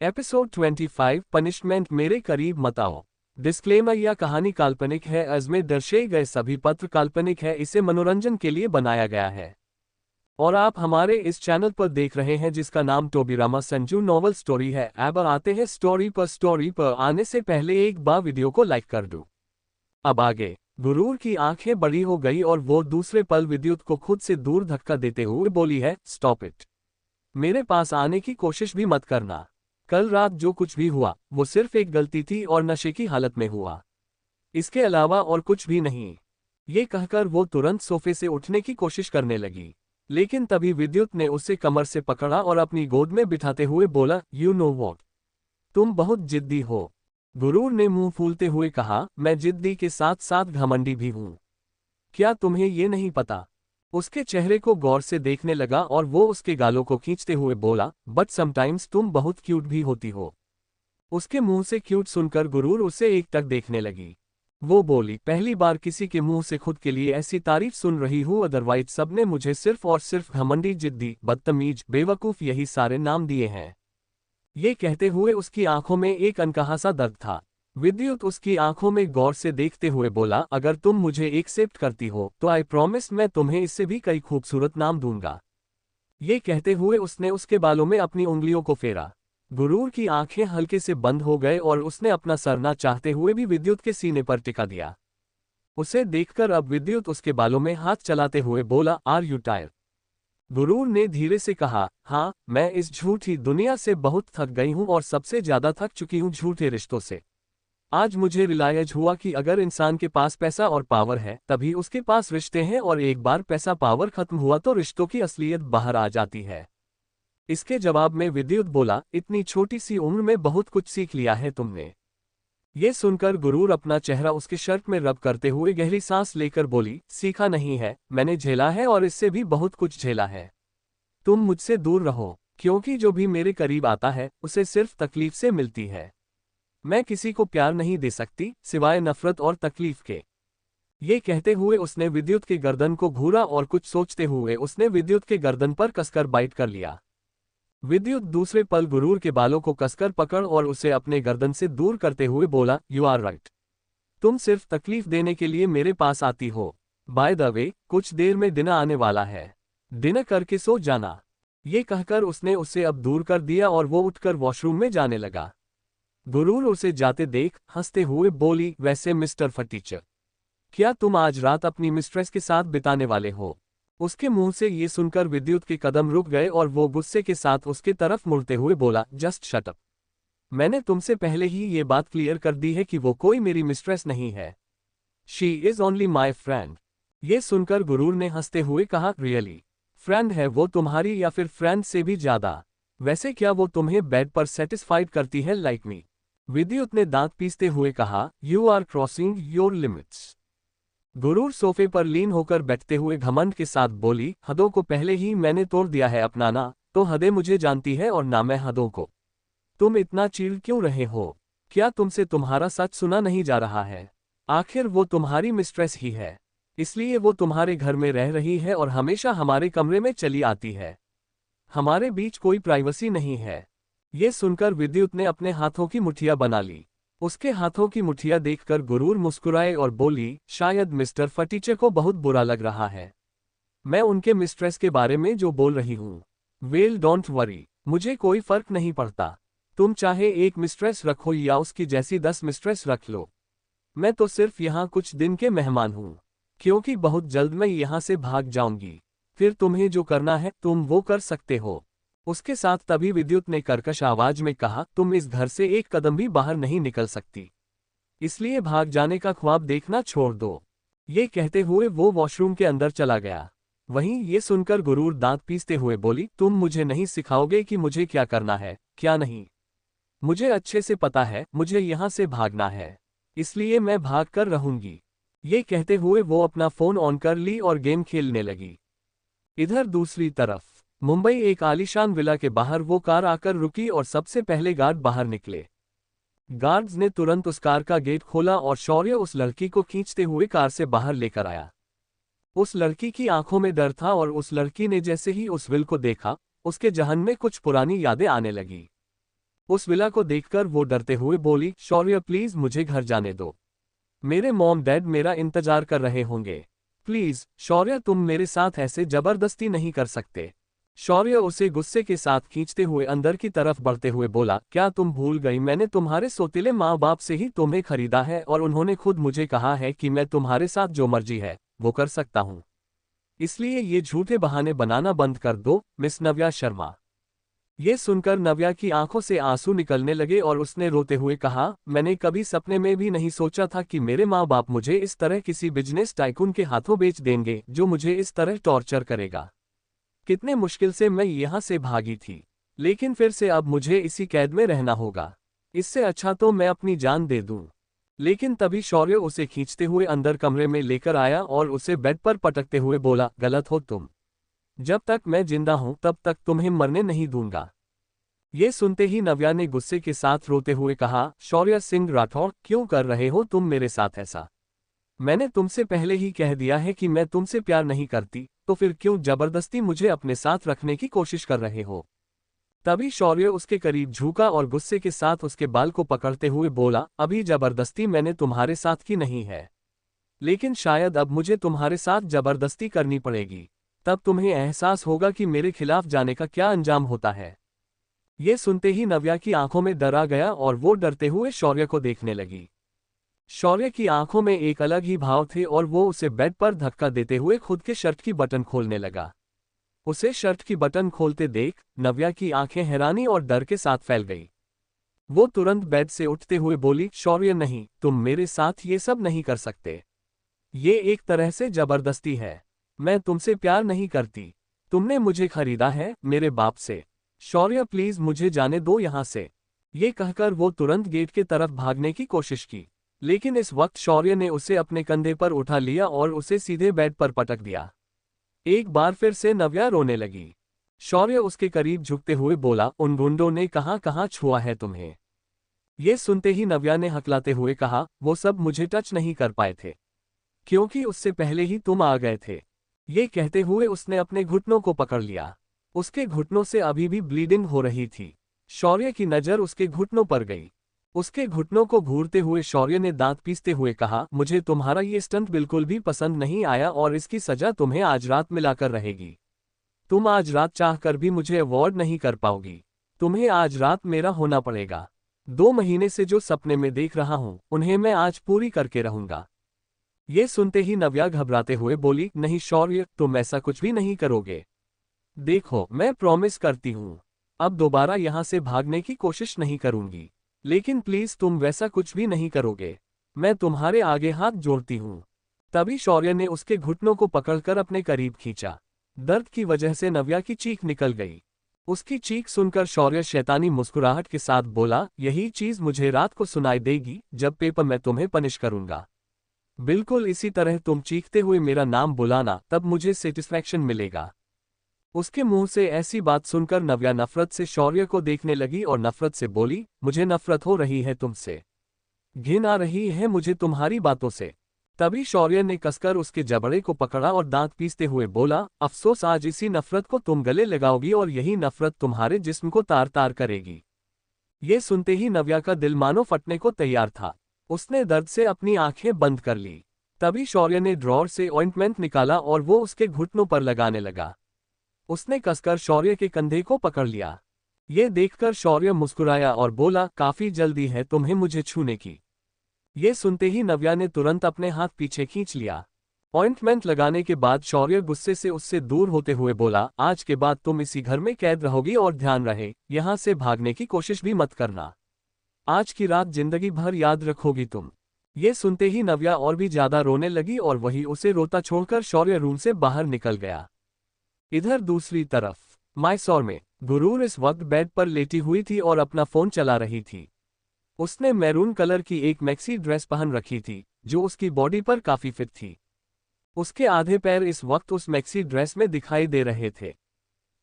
Episode 25 punishment मेरे करीब मत आओ। डिस्क्लेमर, यह कहानी काल्पनिक है। इसमें दर्शाए गए सभी पात्र काल्पनिक है। इसे मनोरंजन के लिए बनाया गया है और आप हमारे इस चैनल पर देख रहे हैं जिसका नाम टोबीरामा संजू नॉवल स्टोरी है। अब आते हैं स्टोरी पर आने से पहले एक बार वीडियो को लाइक कर दो। अब आगे। गुरूर की आंखें बड़ी हो गई और वो दूसरे पल विद्युत को खुद से दूर धक्का देते हुए बोली है, स्टॉप इट। मेरे पास आने की कोशिश भी मत करना। कल रात जो कुछ भी हुआ वो सिर्फ एक गलती थी और नशे की हालत में हुआ, इसके अलावा और कुछ भी नहीं। ये कहकर वो तुरंत सोफे से उठने की कोशिश करने लगी, लेकिन तभी विद्युत ने उसे कमर से पकड़ा और अपनी गोद में बिठाते हुए बोला, यू नो वॉट, तुम बहुत जिद्दी हो। गुरूर ने मुंह फूलते हुए कहा, मैं जिद्दी के साथ साथ घमंडी भी हूं। क्या तुम्हें ये नहीं पता? उसके चेहरे को गौर से देखने लगा और वो उसके गालों को खींचते हुए बोला, बट समटाइम्स तुम बहुत क्यूट भी होती हो। उसके मुंह से क्यूट सुनकर गुरूर उसे एकटक देखने लगी। वो बोली, पहली बार किसी के मुंह से खुद के लिए ऐसी तारीफ सुन रही हूँ। अदरवाइज सबने मुझे सिर्फ और सिर्फ घमंडी, जिद्दी, बदतमीज, बेवकूफ यही सारे नाम दिए हैं। ये कहते हुए उसकी आंखों में एक अनकहा सा दर्द था। विद्युत उसकी आंखों में गौर से देखते हुए बोला, अगर तुम मुझे एक्सेप्ट करती हो तो आई प्रॉमिस मैं तुम्हें इससे भी कई खूबसूरत नाम दूंगा। ये कहते हुए उसने उसके बालों में अपनी उंगलियों को फेरा। गुरूर की आंखें हल्के से बंद हो गए और उसने अपना सर ना चाहते हुए भी विद्युत के सीने पर टिका दिया। उसे देखकर अब विद्युत उसके बालों में हाथ चलाते हुए बोला, आर यू टायर्ड? गुरूर ने धीरे से कहा, हाँ, मैं इस झूठी दुनिया से बहुत थक गई हूं और सबसे ज्यादा थक चुकी हूं झूठे रिश्तों से। आज मुझे रियलाइज हुआ कि अगर इंसान के पास पैसा और पावर है तभी उसके पास रिश्ते हैं, और एक बार पैसा पावर खत्म हुआ तो रिश्तों की असलियत बाहर आ जाती है। इसके जवाब में विद्युत बोला, इतनी छोटी सी उम्र में बहुत कुछ सीख लिया है तुमने। ये सुनकर गुरूर अपना चेहरा उसके शर्ट में रब करते हुए गहरी सांस लेकर बोली, सीखा नहीं है, मैंने झेला है और इससे भी बहुत कुछ झेला है। तुम मुझसे दूर रहो, क्योंकि जो भी मेरे करीब आता है उसे सिर्फ तकलीफ से मिलती है। मैं किसी को प्यार नहीं दे सकती सिवाय नफरत और तकलीफ के। ये कहते हुए उसने विद्युत के गर्दन को घूरा और कुछ सोचते हुए उसने विद्युत के गर्दन पर कसकर बाइट कर लिया। विद्युत दूसरे पल गुरूर के बालों को कसकर पकड़ और उसे अपने गर्दन से दूर करते हुए बोला, यू आर राइट। तुम सिर्फ तकलीफ देने के लिए मेरे पास आती हो। बाय द वे, कुछ देर में डिनर आने वाला है, डिनर करके सो जाना। ये कहकर उसने उसे अब दूर कर दिया और वो उठकर वॉशरूम में जाने लगा। गुरूर उसे जाते देख हंसते हुए बोली, वैसे मिस्टर फटीचर, क्या तुम आज रात अपनी मिस्ट्रेस के साथ बिताने वाले हो? उसके मुंह से ये सुनकर विद्युत के कदम रुक गए और वो गुस्से के साथ उसके तरफ मुड़ते हुए बोला, जस्ट शट अप। मैंने तुमसे पहले ही ये बात क्लियर कर दी है कि वो कोई मेरी मिस्ट्रेस नहीं है। She is only my friend. ये सुनकर गुरूर ने हंसते हुए कहा, रियली? फ्रेंड है वो तुम्हारी या फिर फ्रेंड से भी ज्यादा? वैसे क्या वो तुम्हें बेड पर सेटिस्फाइड करती है लाइक मी? विद्युत ने दांत पीसते हुए कहा, you are crossing your limits. गुरूर सोफे पर लीन होकर बैठते हुए घमंड के साथ बोली, हदों को पहले ही मैंने तोड़ दिया है अपनाना, तो हदें मुझे जानती है और ना मैं हदों को। तुम इतना चीड़ क्यों रहे हो? क्या तुमसे तुम्हारा सच सुना नहीं जा रहा है? आखिर वो तुम्हारी मिस्ट्रेस ही है, इसलिए वो तुम्हारे घर में रह रही है और हमेशा हमारे कमरे में चली आती है। हमारे बीच कोई प्राइवेसी नहीं है। ये सुनकर विद्युत ने अपने हाथों की मुठ्ठियां बना ली। उसके हाथों की मुठ्ठियां देखकर गुरूर मुस्कुराए और बोली, शायद मिस्टर फटीचर को बहुत बुरा लग रहा है मैं उनके मिस्ट्रेस के बारे में जो बोल रही हूँ। वेल डोंट वरी, मुझे कोई फर्क नहीं पड़ता। तुम चाहे एक मिस्ट्रेस रखो या उसकी जैसी 10 मिस्ट्रेस रख लो। मैं तो सिर्फ यहाँ कुछ दिन के मेहमान हूँ, क्योंकि बहुत जल्द मैं यहाँ से भाग जाऊंगी। फिर तुम्हें जो करना है तुम वो कर सकते हो। उसके साथ तभी विद्युत ने कर्कश आवाज में कहा, तुम इस घर से एक कदम भी बाहर नहीं निकल सकती, इसलिए भाग जाने का ख्वाब देखना छोड़ दो। ये कहते हुए वो वॉशरूम के अंदर चला गया। वहीं ये सुनकर गुरूर दांत पीसते हुए बोली, तुम मुझे नहीं सिखाओगे कि मुझे क्या करना है, क्या नहीं? मुझे अच्छे से पता है मुझे यहाँ से भागना है, इसलिए मैं भाग कर रहूंगी। ये कहते हुए वो अपना फोन ऑन कर ली और गेम खेलने लगी। इधर दूसरी तरफ मुंबई, एक आलीशान विला के बाहर वो कार आकर रुकी और सबसे पहले गार्ड बाहर निकले। गार्ड्स ने तुरंत उस कार का गेट खोला और शौर्य उस लड़की को खींचते हुए कार से बाहर लेकर आया। उस लड़की की आंखों में डर था और उस लड़की ने जैसे ही उस विल को देखा उसके जहन में कुछ पुरानी यादें आने लगी। उस विला को देखकर वो डरते हुए बोली, शौर्य प्लीज मुझे घर जाने दो। मेरे मॉम डैड मेरा इंतजार कर रहे होंगे। प्लीज शौर्य तुम मेरे साथ ऐसे जबरदस्ती नहीं कर सकते। शौर्य उसे गुस्से के साथ खींचते हुए अंदर की तरफ बढ़ते हुए बोला, क्या तुम भूल गई मैंने तुम्हारे सौतेले माँ बाप से ही तुम्हें खरीदा है और उन्होंने खुद मुझे कहा है कि मैं तुम्हारे साथ जो मर्जी है वो कर सकता हूँ। इसलिए ये झूठे बहाने बनाना बंद कर दो मिस नव्या शर्मा। ये सुनकर नव्या की आंखों से आंसू निकलने लगे और उसने रोते हुए कहा, मैंने कभी सपने में भी नहीं सोचा था कि मेरे माँ बाप मुझे इस तरह किसी बिजनेस टाइकून के हाथों बेच देंगे जो मुझे इस तरह टॉर्चर करेगा। कितने मुश्किल से मैं यहाँ से भागी थी, लेकिन फिर से अब मुझे इसी कैद में रहना होगा। इससे अच्छा तो मैं अपनी जान दे दूं। लेकिन तभी शौर्य उसे खींचते हुए अंदर कमरे में लेकर आया और उसे बेड पर पटकते हुए बोला, गलत हो तुम। जब तक मैं जिंदा हूं तब तक तुम्हें मरने नहीं दूंगा। ये सुनते ही नव्या ने गुस्से के साथ रोते हुए कहा, शौर्य सिंह राठौड़ क्यों कर रहे हो तुम मेरे साथ ऐसा? मैंने तुमसे पहले ही कह दिया है कि मैं तुमसे प्यार नहीं करती, तो फिर क्यों जबरदस्ती मुझे अपने साथ रखने की कोशिश कर रहे हो? तभी शौर्य उसके करीब झुका और गुस्से के साथ उसके बाल को पकड़ते हुए बोला, अभी जबरदस्ती मैंने तुम्हारे साथ की नहीं है, लेकिन शायद अब मुझे तुम्हारे साथ जबरदस्ती करनी पड़ेगी। तब तुम्हें एहसास होगा कि मेरे खिलाफ जाने का क्या अंजाम होता है। ये सुनते ही नव्या की आंखों में डर आ गया और वो डरते हुए शौर्य को देखने लगी। शौर्य की आंखों में एक अलग ही भाव थे और वो उसे बेड पर धक्का देते हुए खुद के शर्ट की बटन खोलने लगा। उसे शर्ट की बटन खोलते देख नव्या की आंखें हैरानी और डर के साथ फैल गई। वो तुरंत बेड से उठते हुए बोली, शौर्य नहीं, तुम मेरे साथ ये सब नहीं कर सकते। ये एक तरह से जबरदस्ती है। मैं तुमसे प्यार नहीं करती। तुमने मुझे खरीदा है मेरे बाप से। शौर्य प्लीज मुझे जाने दो यहाँ से। ये कहकर वो तुरंत गेट की तरफ भागने की कोशिश की, लेकिन इस वक्त शौर्य ने उसे अपने कंधे पर उठा लिया और उसे सीधे बेड पर पटक दिया। एक बार फिर से नव्या रोने लगी। शौर्य उसके करीब झुकते हुए बोला, उन गुंडों ने कहाँ कहाँ छुआ है तुम्हें? ये सुनते ही नव्या ने हकलाते हुए कहा, वो सब मुझे टच नहीं कर पाए थे, क्योंकि उससे पहले ही तुम आ गए थे। ये कहते हुए उसने अपने घुटनों को पकड़ लिया। उसके घुटनों से अभी भी ब्लीडिंग हो रही थी। शौर्य की नजर उसके घुटनों पर गई। उसके घुटनों को घूरते हुए शौर्य ने दांत पीसते हुए कहा, मुझे तुम्हारा ये स्टंट बिल्कुल भी पसंद नहीं आया और इसकी सजा तुम्हें आज रात मिलाकर रहेगी। तुम आज रात चाहकर भी मुझे अवॉर्ड नहीं कर पाओगी। तुम्हें आज रात मेरा होना पड़ेगा। 2 महीने से जो सपने में देख रहा हूं उन्हें मैं आज पूरी करके रहूंगा। ये सुनते ही नव्या घबराते हुए बोली, नहीं शौर्य, तुम ऐसा कुछ भी नहीं करोगे। देखो मैं प्रॉमिस करती हूँ, अब दोबारा यहाँ से भागने की कोशिश नहीं करूंगी, लेकिन प्लीज तुम वैसा कुछ भी नहीं करोगे। मैं तुम्हारे आगे हाथ जोड़ती हूँ। तभी शौर्य ने उसके घुटनों को पकड़कर अपने करीब खींचा। दर्द की वजह से नव्या की चीख निकल गई। उसकी चीख सुनकर शौर्य शैतानी मुस्कुराहट के साथ बोला, यही चीज मुझे रात को सुनाई देगी जब पेपर मैं तुम्हें पनिश करूंगा। बिल्कुल इसी तरह तुम चीखते हुए मेरा नाम बुलाना, तब मुझे सेटिस्फैक्शन मिलेगा। उसके मुंह से ऐसी बात सुनकर नव्या नफरत से शौर्य को देखने लगी और नफरत से बोली, मुझे नफरत हो रही है तुमसे। घिन आ रही है मुझे तुम्हारी बातों से। तभी शौर्य ने कसकर उसके जबड़े को पकड़ा और दांत पीसते हुए बोला, अफसोस आज इसी नफरत को तुम गले लगाओगी और यही नफरत तुम्हारे जिस्म को तार तार करेगी। ये सुनते ही नव्या का दिल मानो फटने को तैयार था। उसने दर्द से अपनी आंखें बंद कर ली। तभी शौर्य ने ड्रॉर से ऑइंटमेंट निकाला और वो उसके घुटनों पर लगाने लगा। उसने कसकर शौर्य के कंधे को पकड़ लिया। ये देखकर शौर्य मुस्कुराया और बोला, काफी जल्दी है तुम्हें मुझे छूने की। ये सुनते ही नव्या ने तुरंत अपने हाथ पीछे खींच लिया। ऑइंटमेंट लगाने के बाद शौर्य गुस्से से उससे दूर होते हुए बोला, आज के बाद तुम इसी घर में कैद रहोगी और ध्यान रहे, यहाँ से भागने की कोशिश भी मत करना। आज की रात जिंदगी भर याद रखोगी तुम। ये सुनते ही नव्या और भी ज्यादा रोने लगी और वही उसे रोता छोड़कर शौर्य रूम से बाहर निकल गया। इधर दूसरी तरफ मैसूर में गुरूर इस वक्त बेड पर लेटी हुई थी और अपना फोन चला रही थी। उसने मैरून कलर की एक मैक्सी ड्रेस पहन रखी थी जो उसकी बॉडी पर काफी फिट थी। उसके आधे पैर इस वक्त उस मैक्सी ड्रेस में दिखाई दे रहे थे।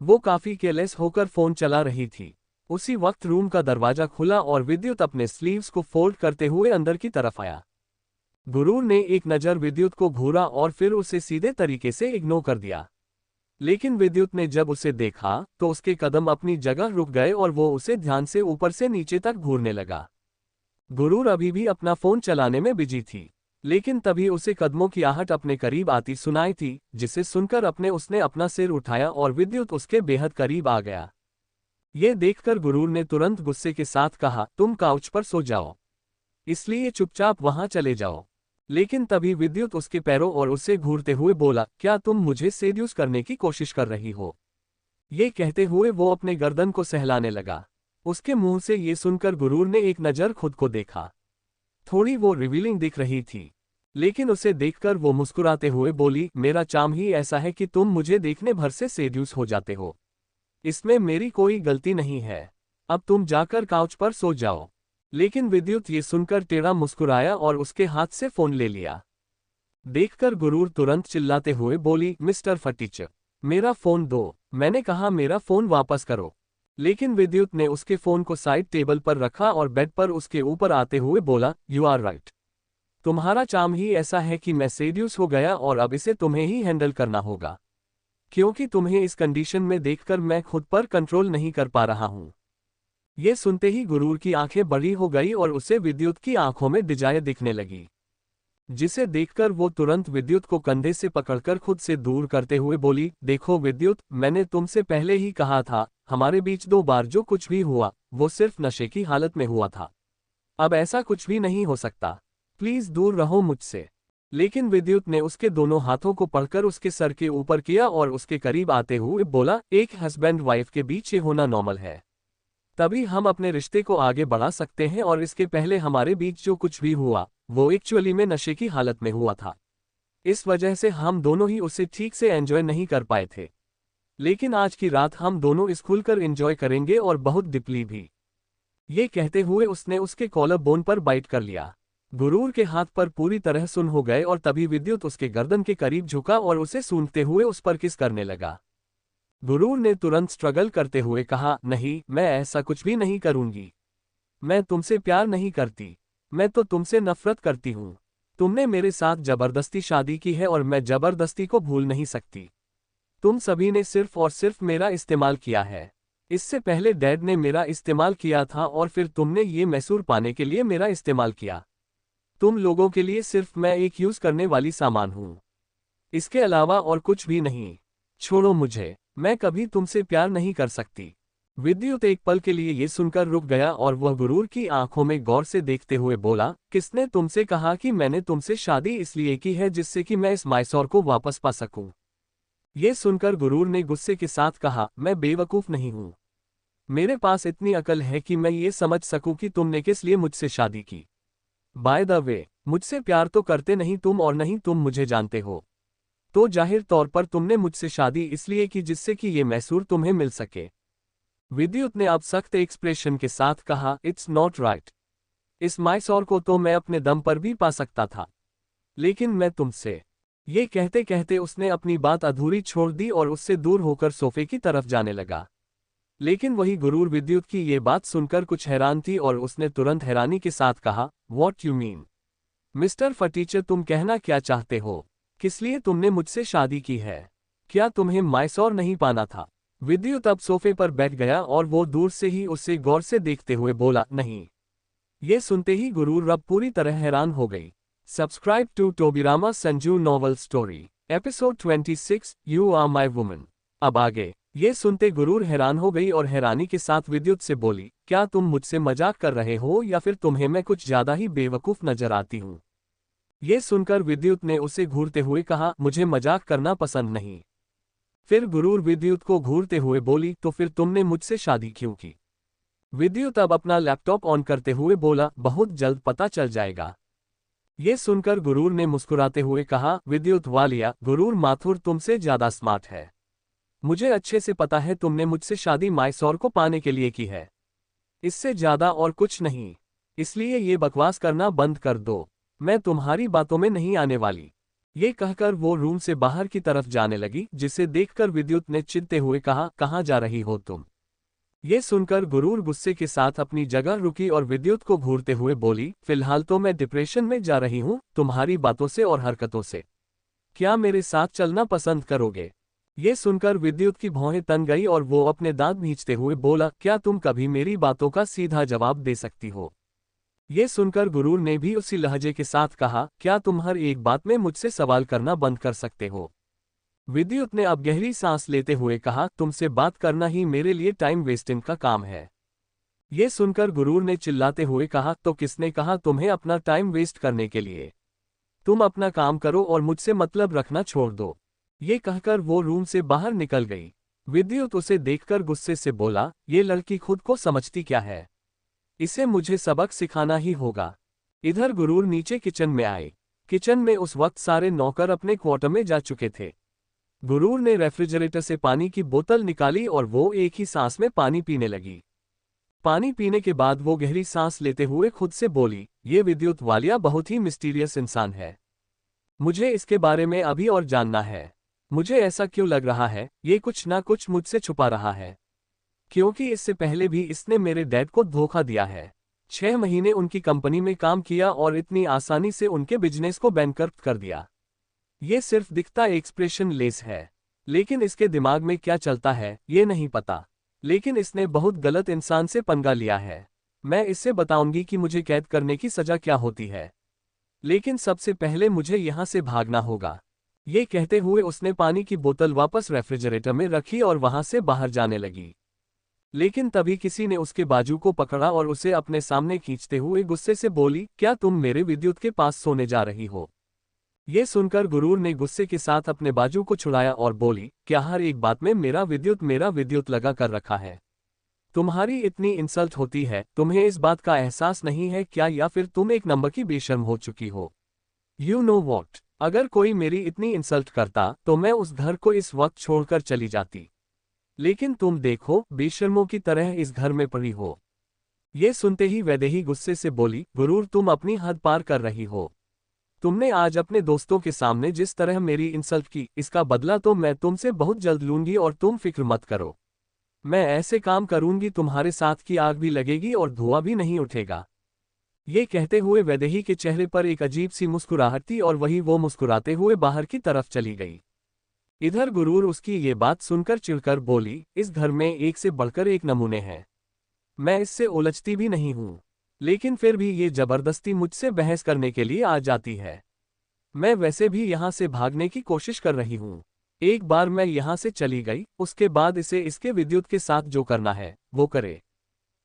वो काफी केयरलेस होकर फोन चला रही थी। उसी वक्त रूम का दरवाजा खुला और विद्युत अपने स्लीव्स को फोल्ड करते हुए अंदर की तरफ आया। गुरूर ने एक नज़र विद्युत को घूरा और फिर उसे सीधे तरीके से इग्नोर कर दिया। लेकिन विद्युत ने जब उसे देखा तो उसके कदम अपनी जगह रुक गए और वो उसे ध्यान से ऊपर से नीचे तक घूरने लगा। गुरूर अभी भी अपना फोन चलाने में बिजी थी, लेकिन तभी उसे कदमों की आहट अपने करीब आती सुनाई थी, जिसे सुनकर उसने अपना सिर उठाया और विद्युत उसके बेहद करीब आ गया। ये देखकर गुरूर ने तुरंत गुस्से के साथ कहा, तुम काउच पर सो जाओ, इसलिए चुपचाप वहां चले जाओ। लेकिन तभी विद्युत उसके पैरों और उसे घूरते हुए बोला, क्या तुम मुझे सेड्यूस करने की कोशिश कर रही हो? ये कहते हुए वो अपने गर्दन को सहलाने लगा। उसके मुंह से ये सुनकर गुरूर ने एक नज़र खुद को देखा। थोड़ी वो रिवीलिंग दिख रही थी, लेकिन उसे देखकर वो मुस्कुराते हुए बोली, मेरा चार्म ही ऐसा है कि तुम मुझे देखने भर से सेड्यूस हो जाते हो। इसमें मेरी कोई गलती नहीं है। अब तुम जाकर काउच पर सो जाओ। लेकिन विद्युत ये सुनकर टेढ़ा मुस्कुराया और उसके हाथ से फोन ले लिया। देखकर गुरूर तुरंत चिल्लाते हुए बोली, मिस्टर फटीचर, मेरा फोन दो। मैंने कहा मेरा फोन वापस करो। लेकिन विद्युत ने उसके फोन को साइड टेबल पर रखा और बेड पर उसके ऊपर आते हुए बोला, यू आर राइट। तुम्हारा चार्म ही ऐसा है कि मैं सेड्यूस हो गया और अब इसे तुम्हें ही हैंडल करना होगा, क्योंकि तुम्हें इस कंडीशन में देखकर मैं खुद पर कंट्रोल नहीं कर पा रहा हूं। ये सुनते ही गुरूर की आंखें बड़ी हो गई और उसे विद्युत की आंखों में डिजायर दिखने लगी, जिसे देखकर वो तुरंत विद्युत को कंधे से पकड़कर खुद से दूर करते हुए बोली, देखो विद्युत, मैंने तुमसे पहले ही कहा था, हमारे बीच 2 बार जो कुछ भी हुआ वो सिर्फ नशे की हालत में हुआ था। अब ऐसा कुछ भी नहीं हो सकता। प्लीज दूर रहो मुझसे। लेकिन विद्युत ने उसके दोनों हाथों को पकड़कर उसके सर के ऊपर किया और उसके करीब आते हुए बोला, एक हस्बैंड वाइफ के बीच ये होना नॉर्मल है। तभी हम अपने रिश्ते को आगे बढ़ा सकते हैं और इसके पहले हमारे बीच जो कुछ भी हुआ वो एक्चुअली में नशे की हालत में हुआ था। इस वजह से हम दोनों ही उसे ठीक से एंजॉय नहीं कर पाए थे। लेकिन आज की रात हम दोनों इस खुलकर एंजॉय करेंगे और बहुत डीपली भी। ये कहते हुए उसने उसके कॉलर बोन पर बाइट कर लिया। गुरूर के हाथ पर पूरी तरह सुन्न हो गए और तभी विद्युत उसके गर्दन के करीब झुका और उसे सूंघते हुए उस पर किस करने लगा। गुरूर ने तुरंत स्ट्रगल करते हुए कहा, नहीं, मैं ऐसा कुछ भी नहीं करूंगी। मैं तुमसे प्यार नहीं करती, मैं तो तुमसे नफरत करती हूं। तुमने मेरे साथ जबरदस्ती शादी की है और मैं जबरदस्ती को भूल नहीं सकती। तुम सभी ने सिर्फ और सिर्फ मेरा इस्तेमाल किया है। इससे पहले डैड ने मेरा इस्तेमाल किया था और फिर तुमने ये मैसूर पाने के लिए मेरा इस्तेमाल किया। तुम लोगों के लिए सिर्फ मैं एक यूज करने वाली सामान हूं, इसके अलावा और कुछ भी नहीं। छोड़ो मुझे, मैं कभी तुमसे प्यार नहीं कर सकती। विद्युत एक पल के लिए ये सुनकर रुक गया और वह गुरूर की आंखों में गौर से देखते हुए बोला, किसने तुमसे कहा कि मैंने तुमसे शादी इसलिए की है जिससे कि मैं इस माइसौर को वापस पा सकूं? ये सुनकर गुरूर ने गुस्से के साथ कहा, मैं बेवकूफ नहीं हूं। मेरे पास इतनी अकल है कि मैं ये समझ सकूं कि तुमने किस लिए मुझसे शादी की। बाय द वे, मुझसे प्यार तो करते नहीं तुम और नहीं तुम मुझे जानते हो। तो जाहिर तौर पर तुमने मुझसे शादी इसलिए की जिससे कि ये मैसूर तुम्हें मिल सके। विद्युत ने अब सख्त एक्सप्रेशन के साथ कहा, इट्स नॉट राइट। इस माइसौर को तो मैं अपने दम पर भी पा सकता था, लेकिन मैं तुमसे। ये कहते कहते उसने अपनी बात अधूरी छोड़ दी और उससे दूर होकर सोफे की तरफ जाने लगा। लेकिन वही गुरूर विद्युत की ये बात सुनकर कुछ हैरान थी और उसने तुरंत हैरानी के साथ कहा, व्हाट यू मीन? मिस्टर फटीचर, तुम कहना क्या चाहते हो? किस लिए तुमने मुझसे शादी की है? क्या तुम्हें माइसौर नहीं पाना था? विद्युत अब सोफे पर बैठ गया और वो दूर से ही उसे गौर से देखते हुए बोला, नहीं। ये सुनते ही गुरूर अब पूरी तरह हैरान हो गई। Subscribe to Tobirama Sanju novel story episode 26, you are my woman. अब आगे। ये सुनते गुरूर हैरान हो गई और हैरानी के साथ विद्युत से बोली, क्या तुम मुझसे मजाक कर रहे हो या फिर तुम्हें मैं कुछ ज्यादा ही बेवकूफ नजर आती हूँ? ये सुनकर विद्युत ने उसे घूरते हुए कहा, मुझे मजाक करना पसंद नहीं। फिर गुरूर विद्युत को घूरते हुए बोली, तो फिर तुमने मुझसे शादी क्यों की? विद्युत अब अपना लैपटॉप ऑन करते हुए बोला, बहुत जल्द पता चल जाएगा। ये सुनकर गुरूर ने मुस्कुराते हुए कहा, विद्युत वालिया, गुरूर माथुर तुमसे ज्यादा स्मार्ट है। मुझे अच्छे से पता है तुमने मुझसे शादी माइसौर को पाने के लिए की है, इससे ज्यादा और कुछ नहीं। इसलिए ये बकवास करना बंद कर दो। मैं तुम्हारी बातों में नहीं आने वाली। ये कहकर वो रूम से बाहर की तरफ जाने लगी, जिसे देखकर विद्युत ने चिढ़ते हुए कहा, कहाँ जा रही हो तुम? ये सुनकर गुरूर गुस्से के साथ अपनी जगह रुकी और विद्युत को घूरते हुए बोली, फिलहाल तो मैं डिप्रेशन में जा रही हूँ तुम्हारी बातों से और हरकतों से। क्या मेरे साथ चलना पसंद करोगे? ये सुनकर विद्युत की भौहें तन गई और वो अपने दांत भींचते हुए बोला, क्या तुम कभी मेरी बातों का सीधा जवाब दे सकती हो? ये सुनकर गुरूर ने भी उसी लहजे के साथ कहा, क्या तुम हर एक बात में मुझसे सवाल करना बंद कर सकते हो? विद्युत ने अब गहरी सांस लेते हुए कहा, तुमसे बात करना ही मेरे लिए टाइम वेस्टिंग का काम है। ये सुनकर गुरूर ने चिल्लाते हुए कहा, तो किसने कहा तुम्हें अपना टाइम वेस्ट करने के लिए? तुम अपना काम करो और मुझसे मतलब रखना छोड़ दो। ये कहकर वो रूम से बाहर निकल गई। विद्युत उसे देखकर गुस्से से बोला, ये लड़की खुद को समझती क्या है? इसे मुझे सबक सिखाना ही होगा। इधर गुरूर नीचे किचन में आए। किचन में उस वक्त सारे नौकर अपने क्वार्टर में जा चुके थे। गुरूर ने रेफ्रिजरेटर से पानी की बोतल निकाली और वो एक ही सांस में पानी पीने लगी। पानी पीने के बाद वो गहरी सांस लेते हुए खुद से बोली, ये विद्युत वालिया बहुत ही मिस्टीरियस इंसान है। मुझे इसके बारे में अभी और जानना है। मुझे ऐसा क्यों लग रहा है, ये कुछ ना कुछ मुझसे छुपा रहा है। क्योंकि इससे पहले भी इसने मेरे डैड को धोखा दिया है। 6 महीने उनकी कंपनी में काम किया और इतनी आसानी से उनके बिजनेस को बैंकरप्ट कर दिया। ये सिर्फ दिखता एक्सप्रेशन लेस है, लेकिन इसके दिमाग में क्या चलता है ये नहीं पता। लेकिन इसने बहुत गलत इंसान से पंगा लिया है। मैं इससे बताऊंगी कि मुझे कैद करने की सजा क्या होती है, लेकिन सबसे पहले मुझे यहां से भागना होगा। ये कहते हुए उसने पानी की बोतल वापस रेफ्रिजरेटर में रखी और वहां से बाहर जाने लगी। लेकिन तभी किसी ने उसके बाजू को पकड़ा और उसे अपने सामने खींचते हुए गुस्से से बोली, क्या तुम मेरे विद्युत के पास सोने जा रही हो? ये सुनकर गुरूर ने गुस्से के साथ अपने बाजू को छुड़ाया और बोली, क्या हर एक बात में मेरा विद्युत लगा कर रखा है? तुम्हारी इतनी इंसल्ट होती है, तुम्हें इस बात का एहसास नहीं है क्या, या फिर तुम एक नंबर की बेशर्म हो चुकी हो? यू नो वॉट, अगर कोई मेरी इतनी इंसल्ट करता तो मैं उस घर को इस वक्त छोड़कर चली जाती। लेकिन तुम देखो, बेशर्मों की तरह इस घर में पड़ी हो। ये सुनते ही वैदेही गुस्से से बोली, गुरूर तुम अपनी हद पार कर रही हो। तुमने आज अपने दोस्तों के सामने जिस तरह मेरी इंसल्ट की, इसका बदला तो मैं तुमसे बहुत जल्द लूंगी और तुम फिक्र मत करो। मैं ऐसे काम करूंगी तुम्हारे साथ की आग भी लगेगी और धुआं भी नहीं उठेगा। ये कहते हुए वैदेही के चेहरे पर एक अजीब सी मुस्कुराहट थी और वही वो मुस्कुराते हुए बाहर की तरफ चली गई। इधर गुरूर उसकी ये बात सुनकर चिढ़कर बोली, इस घर में एक से बढ़कर एक नमूने हैं। मैं इससे उलझती भी नहीं हूं, लेकिन फिर भी ये जबरदस्ती मुझसे बहस करने के लिए आ जाती है। मैं वैसे भी यहां से भागने की कोशिश कर रही हूं। एक बार मैं यहां से चली गई, उसके बाद इसे इसके विद्युत के साथ जो करना है वो करे।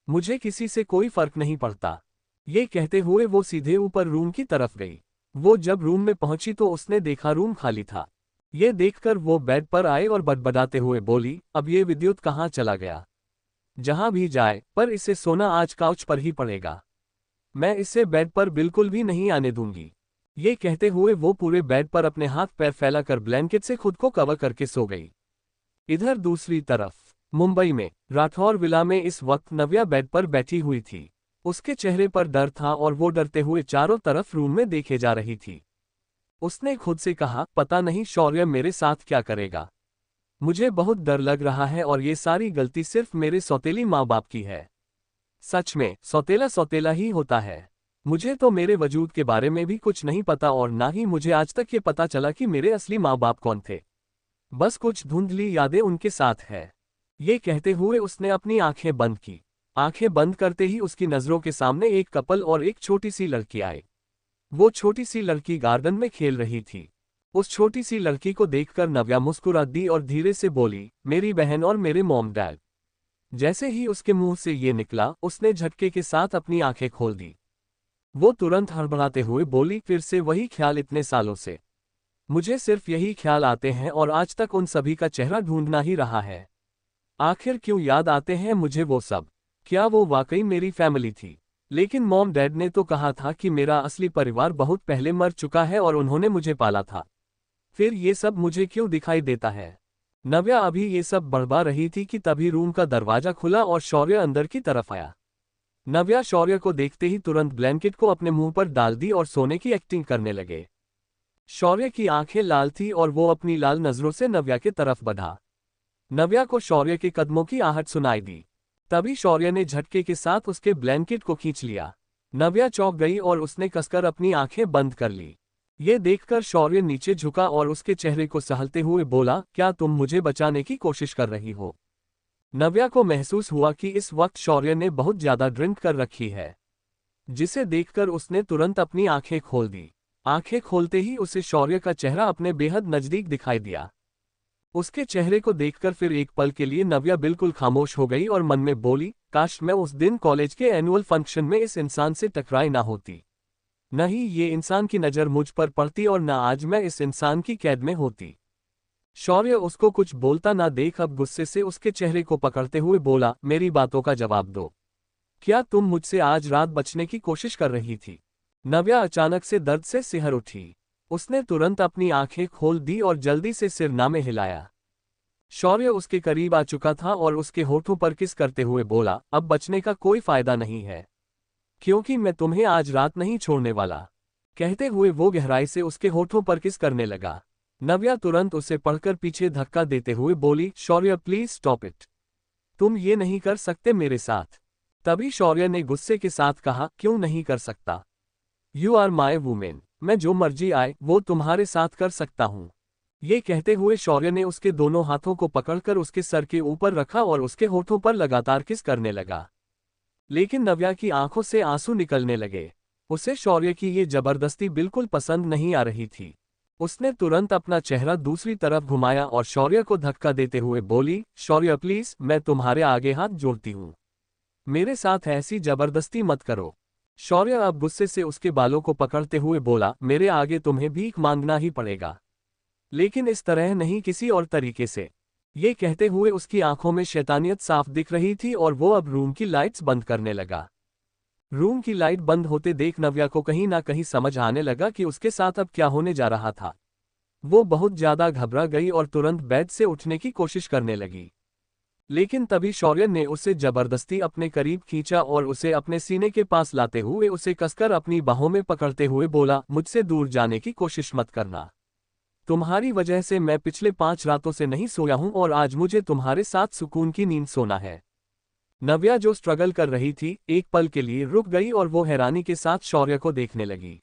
मुझे किसी से कोई फर्क नहीं पड़ता। ये कहते हुए वो सीधे ऊपर रूम की तरफ गई। वो जब रूम में पहुंची तो उसने देखा रूम खाली था। ये देखकर वो बेड पर आए और बड़बड़ाते हुए बोली, अब ये विद्युत कहाँ चला गया? जहां भी जाए, पर इसे सोना आज काउच पर ही पड़ेगा। मैं इसे बेड पर बिल्कुल भी नहीं आने दूंगी। ये कहते हुए वो पूरे बेड पर अपने हाथ पैर फैलाकर ब्लैंकेट से खुद को कवर करके सो गई। इधर दूसरी तरफ मुंबई में राठौर विला में इस वक्त नव्या बेड पर बैठी हुई थी। उसके चेहरे पर डर था और वो डरते हुए चारों तरफ रूम में देखे जा रही थी। उसने खुद से कहा, पता नहीं शौर्य मेरे साथ क्या करेगा। मुझे बहुत डर लग रहा है और ये सारी गलती सिर्फ मेरे सौतेली माँ बाप की है। सच में सौतेला सौतेला ही होता है। मुझे तो मेरे वजूद के बारे में भी कुछ नहीं पता और ना ही मुझे आज तक ये पता चला कि मेरे असली माँ बाप कौन थे। बस कुछ धुंधली यादें उनके साथ है। ये कहते हुए उसने अपनी आंखें बंद की। आंखें बंद करते ही उसकी नजरों के सामने एक कपल और एक छोटी सी लड़की आए। वो छोटी सी लड़की गार्डन में खेल रही थी। उस छोटी सी लड़की को देखकर नव्या मुस्कुरा दी और धीरे से बोली, मेरी बहन और मेरे मॉम डैड। जैसे ही उसके मुंह से ये निकला, उसने झटके के साथ अपनी आंखें खोल दी। वो तुरंत हड़बड़ाते हुए बोली, फिर से वही ख्याल इतने सालों से। मुझे सिर्फ यही ख्याल आते हैं और आज तक उन सभी का चेहरा ढूंढना ही रहा है। आखिर क्यों याद आते हैं मुझे वो सब? क्या वो वाकई मेरी फैमिली थी? लेकिन मॉम डैड ने तो कहा था कि मेरा असली परिवार बहुत पहले मर चुका है और उन्होंने मुझे पाला था। फिर ये सब मुझे क्यों दिखाई देता है? नव्या अभी ये सब बड़बड़ा रही थी कि तभी रूम का दरवाजा खुला और शौर्य अंदर की तरफ आया। नव्या शौर्य को देखते ही तुरंत ब्लैंकेट को अपने मुंह पर डाल दी और सोने की एक्टिंग करने लगे। शौर्य की आंखें लाल थी और वो अपनी लाल नजरों से नव्या की तरफ बढ़ा। नव्या को शौर्य के कदमों की आहट सुनाई दी। तभी शौर्य ने झटके के साथ उसके ब्लैंकेट को खींच लिया। नव्या चौंक गई और उसने कसकर अपनी आंखें बंद कर ली। ये देखकर शौर्य नीचे झुका और उसके चेहरे को सहलते हुए बोला, क्या तुम मुझे बचाने की कोशिश कर रही हो? नव्या को महसूस हुआ कि इस वक्त शौर्य ने बहुत ज्यादा ड्रिंक कर रखी है, जिसे देखकर उसने तुरंत अपनी आंखें खोल दी। आंखें खोलते ही उसे शौर्य का चेहरा अपने बेहद नजदीक दिखाई दिया। उसके चेहरे को देखकर फिर एक पल के लिए नव्या बिल्कुल खामोश हो गई और मन में बोली, काश मैं उस दिन कॉलेज के एनुअल फंक्शन में इस इंसान से टकराई ना होती। न ही ये इंसान की नज़र मुझ पर पड़ती और न आज मैं इस इंसान की कैद में होती। शौर्य उसको कुछ बोलता ना देख अब गुस्से से उसके चेहरे को पकड़ते हुए बोला, मेरी बातों का जवाब दो। क्या तुम मुझसे आज रात बचने की कोशिश कर रही थी? नव्या अचानक से दर्द से सिहर उठी। उसने तुरंत अपनी आंखें खोल दी और जल्दी से सिरना में हिलाया। शौर्य उसके करीब आ चुका था और उसके होठों पर किस करते हुए बोला, अब बचने का कोई फायदा नहीं है, क्योंकि मैं तुम्हें आज रात नहीं छोड़ने वाला। कहते हुए वो गहराई से उसके होठों पर किस करने लगा। नव्या तुरंत उसे पढ़कर पीछे धक्का देते हुए बोली, शौर्य प्लीज स्टॉप इट। तुम ये नहीं कर सकते मेरे साथ। तभी शौर्य ने गुस्से के साथ कहा, क्यों नहीं कर सकता? यू आर माई वुमेन, मैं जो मर्जी आए वो तुम्हारे साथ कर सकता हूं। ये कहते हुए शौर्य ने उसके दोनों हाथों को पकड़कर उसके सर के ऊपर रखा और उसके होठों पर लगातार किस करने लगा। लेकिन नव्या की आंखों से आंसू निकलने लगे। उसे शौर्य की ये जबरदस्ती बिल्कुल पसंद नहीं आ रही थी। उसने तुरंत अपना चेहरा दूसरी तरफ घुमाया और शौर्य को धक्का देते हुए बोली, शौर्य प्लीज, मैं तुम्हारे आगे हाथ जोड़ती हूँ, मेरे साथ ऐसी जबरदस्ती मत करो। शौर्य अब गुस्से से उसके बालों को पकड़ते हुए बोला, मेरे आगे तुम्हें भीख मांगना ही पड़ेगा, लेकिन इस तरह नहीं, किसी और तरीके से। ये कहते हुए उसकी आंखों में शैतानियत साफ दिख रही थी और वो अब रूम की लाइट्स बंद करने लगा। रूम की लाइट बंद होते देख नव्या को कहीं ना कहीं समझ आने लगा कि उसके साथ अब क्या होने जा रहा था। वो बहुत ज्यादा घबरा गई और तुरंत बेड से उठने की कोशिश करने लगी। लेकिन तभी शौर्य ने उसे जबरदस्ती अपने करीब खींचा और उसे अपने सीने के पास लाते हुए उसे कसकर अपनी बाहों में पकड़ते हुए बोला, मुझसे दूर जाने की कोशिश मत करना। तुम्हारी वजह से मैं पिछले 5 रातों से नहीं सोया हूं और आज मुझे तुम्हारे साथ सुकून की नींद सोना है। नव्या जो स्ट्रगल कर रही थी, एक पल के लिए रुक गई और वो हैरानी के साथ शौर्य को देखने लगी।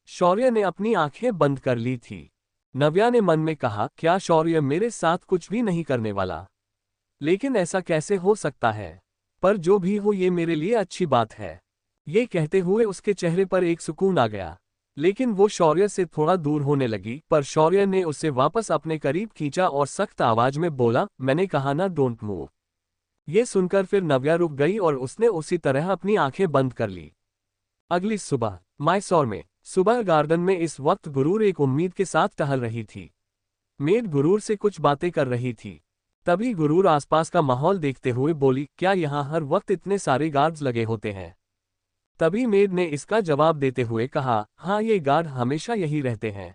शौर्य ने अपनी आंखें बंद कर ली थी। नव्या ने मन में कहा, क्या शौर्य मेरे साथ कुछ भी नहीं करने वाला? लेकिन ऐसा कैसे हो सकता है? पर जो भी हो, ये मेरे लिए अच्छी बात है। ये कहते हुए उसके चेहरे पर एक सुकून आ गया। लेकिन वो शौर्य से थोड़ा दूर होने लगी, पर शौर्य ने उसे वापस अपने करीब खींचा और सख्त आवाज में बोला, मैंने कहा ना, डोंट मूव। ये सुनकर फिर नव्या रुक गई और उसने उसी तरह अपनी आंखें बंद कर ली। अगली सुबह मैसूर में सुबह गार्डन में इस वक्त गुरूर एक उम्मीद के साथ टहल रही थी। मेड गुरूर से कुछ बातें कर रही थी। तभी गुरूर आसपास का माहौल देखते हुए बोली, क्या यहाँ हर वक्त इतने सारे गार्ड्स लगे होते हैं? तभी मेड ने इसका जवाब देते हुए कहा, हाँ, ये गार्ड हमेशा यही रहते हैं।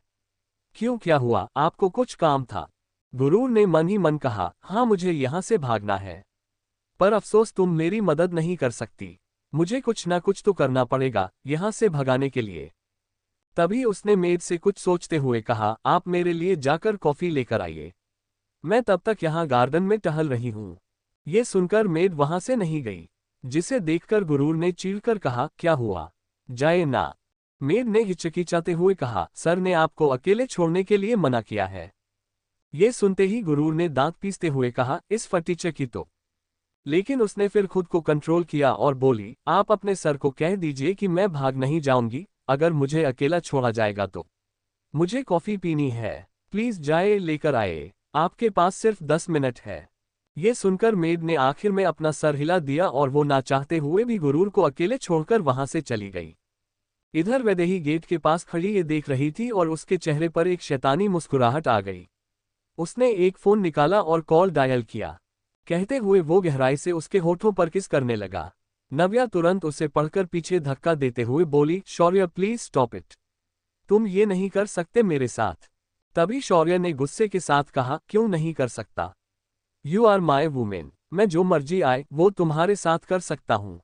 क्यों, क्या हुआ? आपको कुछ काम था? गुरूर ने मन ही मन कहा, हाँ, मुझे यहाँ से भागना है, पर अफसोस तुम मेरी मदद नहीं कर सकती। मुझे कुछ ना कुछ तो करना पड़ेगा यहाँ से भगाने के लिए। तभी उसने मेड से कुछ सोचते हुए कहा, आप मेरे लिए जाकर कॉफी लेकर आइए, मैं तब तक यहाँ गार्डन में टहल रही हूँ। ये सुनकर मेड वहां से नहीं गई, जिसे देखकर गुरूर ने चीढ़कर कहा, क्या हुआ? जाए ना। मेड ने हिचकिचाते हुए कहा, सर ने आपको अकेले छोड़ने के लिए मना किया है। ये सुनते ही गुरूर ने दांत पीसते हुए कहा, इस फटीचे की तो। लेकिन उसने फिर खुद को कंट्रोल किया और बोली, आप अपने सर को कह दीजिए कि मैं भाग नहीं जाऊंगी, अगर मुझे अकेला छोड़ा जाएगा तो। मुझे कॉफी पीनी है, प्लीज जाए लेकर आए, आपके पास सिर्फ 10 मिनट है। ये सुनकर मेड ने आखिर में अपना सर हिला दिया और वो ना चाहते हुए भी गुरूर को अकेले छोड़कर वहां से चली गई। इधर वैदेही गेट के पास खड़ी ये देख रही थी और उसके चेहरे पर एक शैतानी मुस्कुराहट आ गई। उसने एक फोन निकाला और कॉल डायल किया। कहते हुए वो गहराई से उसके होठों पर किस करने लगा। नव्या तुरंत उसे पढ़कर पीछे धक्का देते हुए बोली, शौर्य प्लीज स्टॉप इट। तुम ये नहीं कर सकते मेरे साथ। तभी शौर्य ने गुस्से के साथ कहा, क्यों नहीं कर सकता? यू आर माई वुमेन, मैं जो मर्जी आए वो तुम्हारे साथ कर सकता हूँ।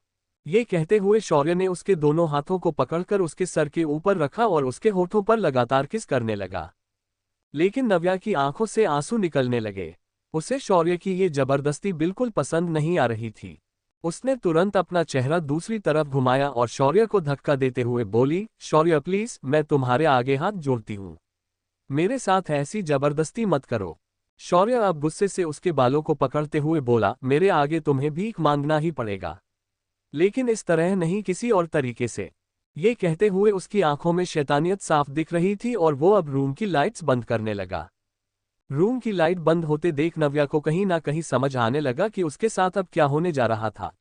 ये कहते हुए शौर्य ने उसके दोनों हाथों को पकड़कर उसके सर के ऊपर रखा और उसके होठों पर लगातार किस करने लगा। लेकिन नव्या की आंखों से आंसू निकलने लगे। उसे शौर्य की ये जबरदस्ती बिल्कुल पसंद नहीं आ रही थी। उसने तुरंत अपना चेहरा दूसरी तरफ घुमाया और शौर्य को धक्का देते हुए बोली, शौर्य प्लीज, मैं तुम्हारे आगे हाथ जोड़ती हूं। मेरे साथ ऐसी जबरदस्ती मत करो। शौर्य अब गुस्से से उसके बालों को पकड़ते हुए बोला, मेरे आगे तुम्हें भीख मांगना ही पड़ेगा, लेकिन इस तरह नहीं, किसी और तरीके से। ये कहते हुए उसकी आंखों में शैतानियत साफ दिख रही थी और वो अब रूम की लाइट्स बंद करने लगा। रूम की लाइट बंद होते देख नव्या को कहीं ना कहीं समझ आने लगा कि उसके साथ अब क्या होने जा रहा था।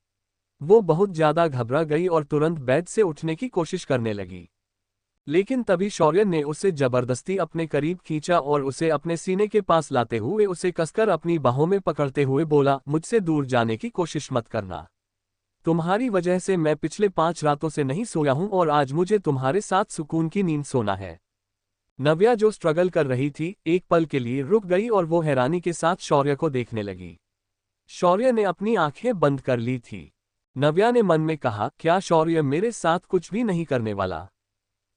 वो बहुत ज्यादा घबरा गई और तुरंत बेड से उठने की कोशिश करने लगी। लेकिन तभी शौर्य ने उसे जबरदस्ती अपने करीब खींचा और उसे अपने सीने के पास लाते हुए उसे कसकर अपनी बाहों में पकड़ते हुए बोला, मुझसे दूर जाने की कोशिश मत करना। तुम्हारी वजह से मैं पिछले 5 रातों से नहीं सोया हूं और आज मुझे तुम्हारे साथ सुकून की नींद सोना है। नव्या जो स्ट्रगल कर रही थी, एक पल के लिए रुक गई और वो हैरानी के साथ शौर्य को देखने लगी। शौर्य ने अपनी आंखें बंद कर ली थी। नव्या ने मन में कहा, क्या शौर्य मेरे साथ कुछ भी नहीं करने वाला?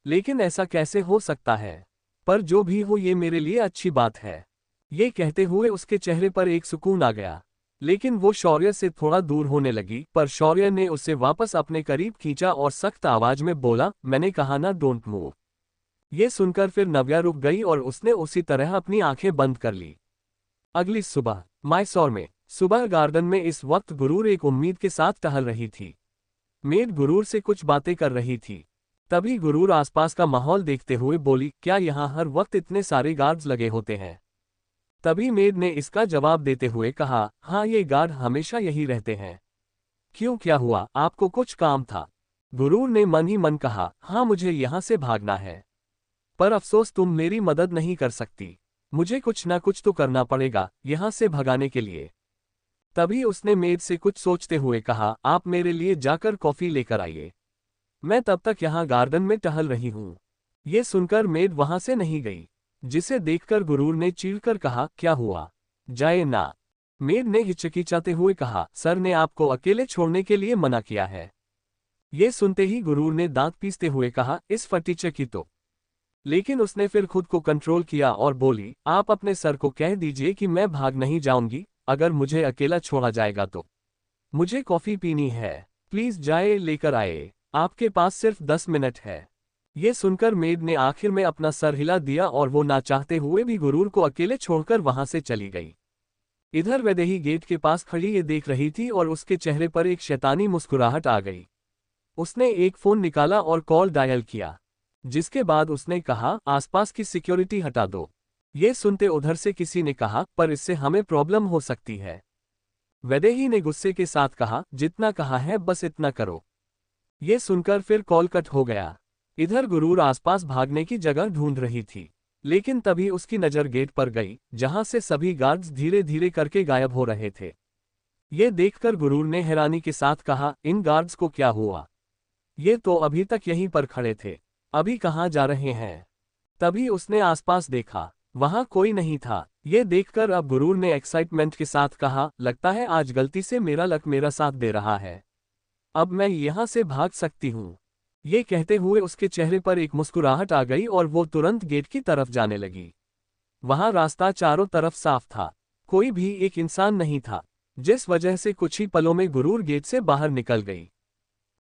लेकिन ऐसा कैसे हो सकता है? पर जो भी हो, ये मेरे लिए अच्छी बात है। ये कहते हुए उसके चेहरे पर एक सुकून आ गया। लेकिन वो शौर्य से थोड़ा दूर होने लगी, पर शौर्य ने उसे वापस अपने करीब खींचा और सख्त आवाज में बोला, मैंने कहा ना, डोंट मूव। ये सुनकर फिर नव्या रुक गई और उसने उसी तरह अपनी आंखें बंद कर ली। अगली सुबह मैसूर में सुबह गार्डन में इस वक्त गुरूर एक उम्मीद के साथ टहल रही थी। मेड गुरूर से कुछ बातें कर रही थी। तभी गुरूर आसपास का माहौल देखते हुए बोली, क्या यहाँ हर वक्त इतने सारे गार्ड्स लगे होते हैं? तभी मेड ने इसका जवाब देते हुए कहा, हाँ, ये गार्ड हमेशा यही रहते हैं। क्यों, क्या हुआ? आपको कुछ काम था? गुरूर ने मन ही मन कहा, हाँ, मुझे यहाँ से भागना है, पर अफसोस तुम मेरी मदद नहीं कर सकती। मुझे कुछ ना कुछ तो करना पड़ेगा यहाँ से भगाने के लिए। तभी उसने मेड से कुछ सोचते हुए कहा, आप मेरे लिए जाकर कॉफी लेकर आइए, मैं तब तक यहाँ गार्डन में टहल रही हूँ। ये सुनकर मेड वहां से नहीं गई, जिसे देखकर गुरूर ने चीढ़कर कहा, क्या हुआ? जाए ना। मेड ने हिचकिचाते हुए कहा, सर ने आपको अकेले छोड़ने के लिए मना किया है। ये सुनते ही गुरूर ने दांत पीसते हुए कहा, इस फटीचे की तो। लेकिन उसने फिर खुद को कंट्रोल किया और बोली, आप अपने सर को कह दीजिए कि मैं भाग नहीं जाऊंगी, अगर मुझे अकेला छोड़ा जाएगा तो। मुझे कॉफी पीनी है, प्लीज जाए लेकर आए, आपके पास सिर्फ 10 मिनट है। ये सुनकर मेड ने आखिर में अपना सर हिला दिया और वो ना चाहते हुए भी गुरूर को अकेले छोड़कर वहां से चली गई। इधर वैदेही गेट के पास खड़ी ये देख रही थी और उसके चेहरे पर एक शैतानी मुस्कुराहट आ गई। उसने एक फोन निकाला और कॉल डायल किया, जिसके बाद उसने कहा, आसपास की सिक्योरिटी हटा दो। ये सुनते उधर से किसी ने कहा, पर इससे हमें प्रॉब्लम हो सकती है। वैदेही ने गुस्से के साथ कहा, जितना कहा है बस इतना करो। ये सुनकर फिर कॉल कट हो गया। इधर गुरूर आसपास भागने की जगह ढूंढ रही थी, लेकिन तभी उसकी नजर गेट पर गई, जहां से सभी गार्ड्स धीरे धीरे करके गायब हो रहे थे। ये देखकर गुरूर ने हैरानी के साथ कहा, इन गार्ड्स को क्या हुआ? ये तो अभी तक यहीं पर खड़े थे, अभी कहाँ जा रहे हैं? तभी उसने आसपास देखा, वहां कोई नहीं था। ये देखकर अब गुरूर ने एक्साइटमेंट के साथ कहा, लगता है आज गलती से मेरा लक मेरा साथ दे रहा है, अब मैं यहां से भाग सकती हूं। ये कहते हुए उसके चेहरे पर एक मुस्कुराहट आ गई और वो तुरंत गेट की तरफ जाने लगी। वहां रास्ता चारों तरफ साफ था, कोई भी एक इंसान नहीं था, जिस वजह से कुछ ही पलों में गुरूर गेट से बाहर निकल गई।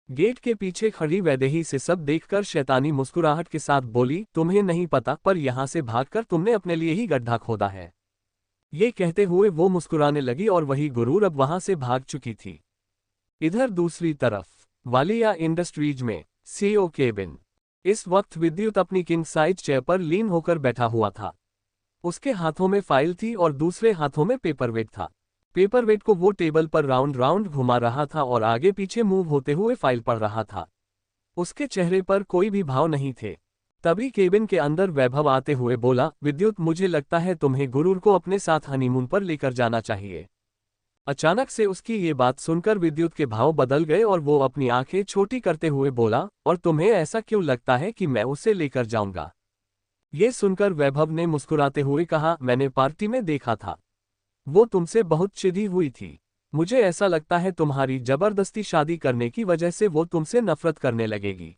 गेट के पीछे खड़ी वैदेही से सब देखकर शैतानी मुस्कुराहट के साथ बोली, तुम्हें नहीं पता, पर यहां से भागकर तुमने अपने लिए ही गड्ढा खोदा है। ये कहते हुए वो मुस्कुराने लगी और वही गुरूर अब वहां से भाग चुकी थी। इधर दूसरी तरफ वालिया इंडस्ट्रीज में सीईओ केबिन। इस वक्त विद्युत अपनी किंग साइज चेयर पर लीन होकर बैठा हुआ था। उसके हाथों में फाइल थी और दूसरे हाथों में पेपरवेट था। पेपरवेट को वो टेबल पर राउंड राउंड घुमा रहा था और आगे पीछे मूव होते हुए फाइल पढ़ रहा था। उसके चेहरे पर कोई भी भाव नहीं थे। तभी केबिन के अंदर वैभव आते हुए बोला, विद्युत, मुझे लगता है तुम्हें गुरूर को अपने साथ हनीमून पर लेकर जाना चाहिए। अचानक से उसकी ये बात सुनकर विद्युत के भाव बदल गए और वो अपनी आंखें छोटी करते हुए बोला, और तुम्हें ऐसा क्यों लगता है कि मैं उसे लेकर जाऊंगा? ये सुनकर वैभव ने मुस्कुराते हुए कहा, मैंने पार्टी में देखा था, वो तुमसे बहुत चिढ़ी हुई थी। मुझे ऐसा लगता है तुम्हारी जबरदस्ती शादी करने की वजह से वो तुमसे नफरत करने लगेगी,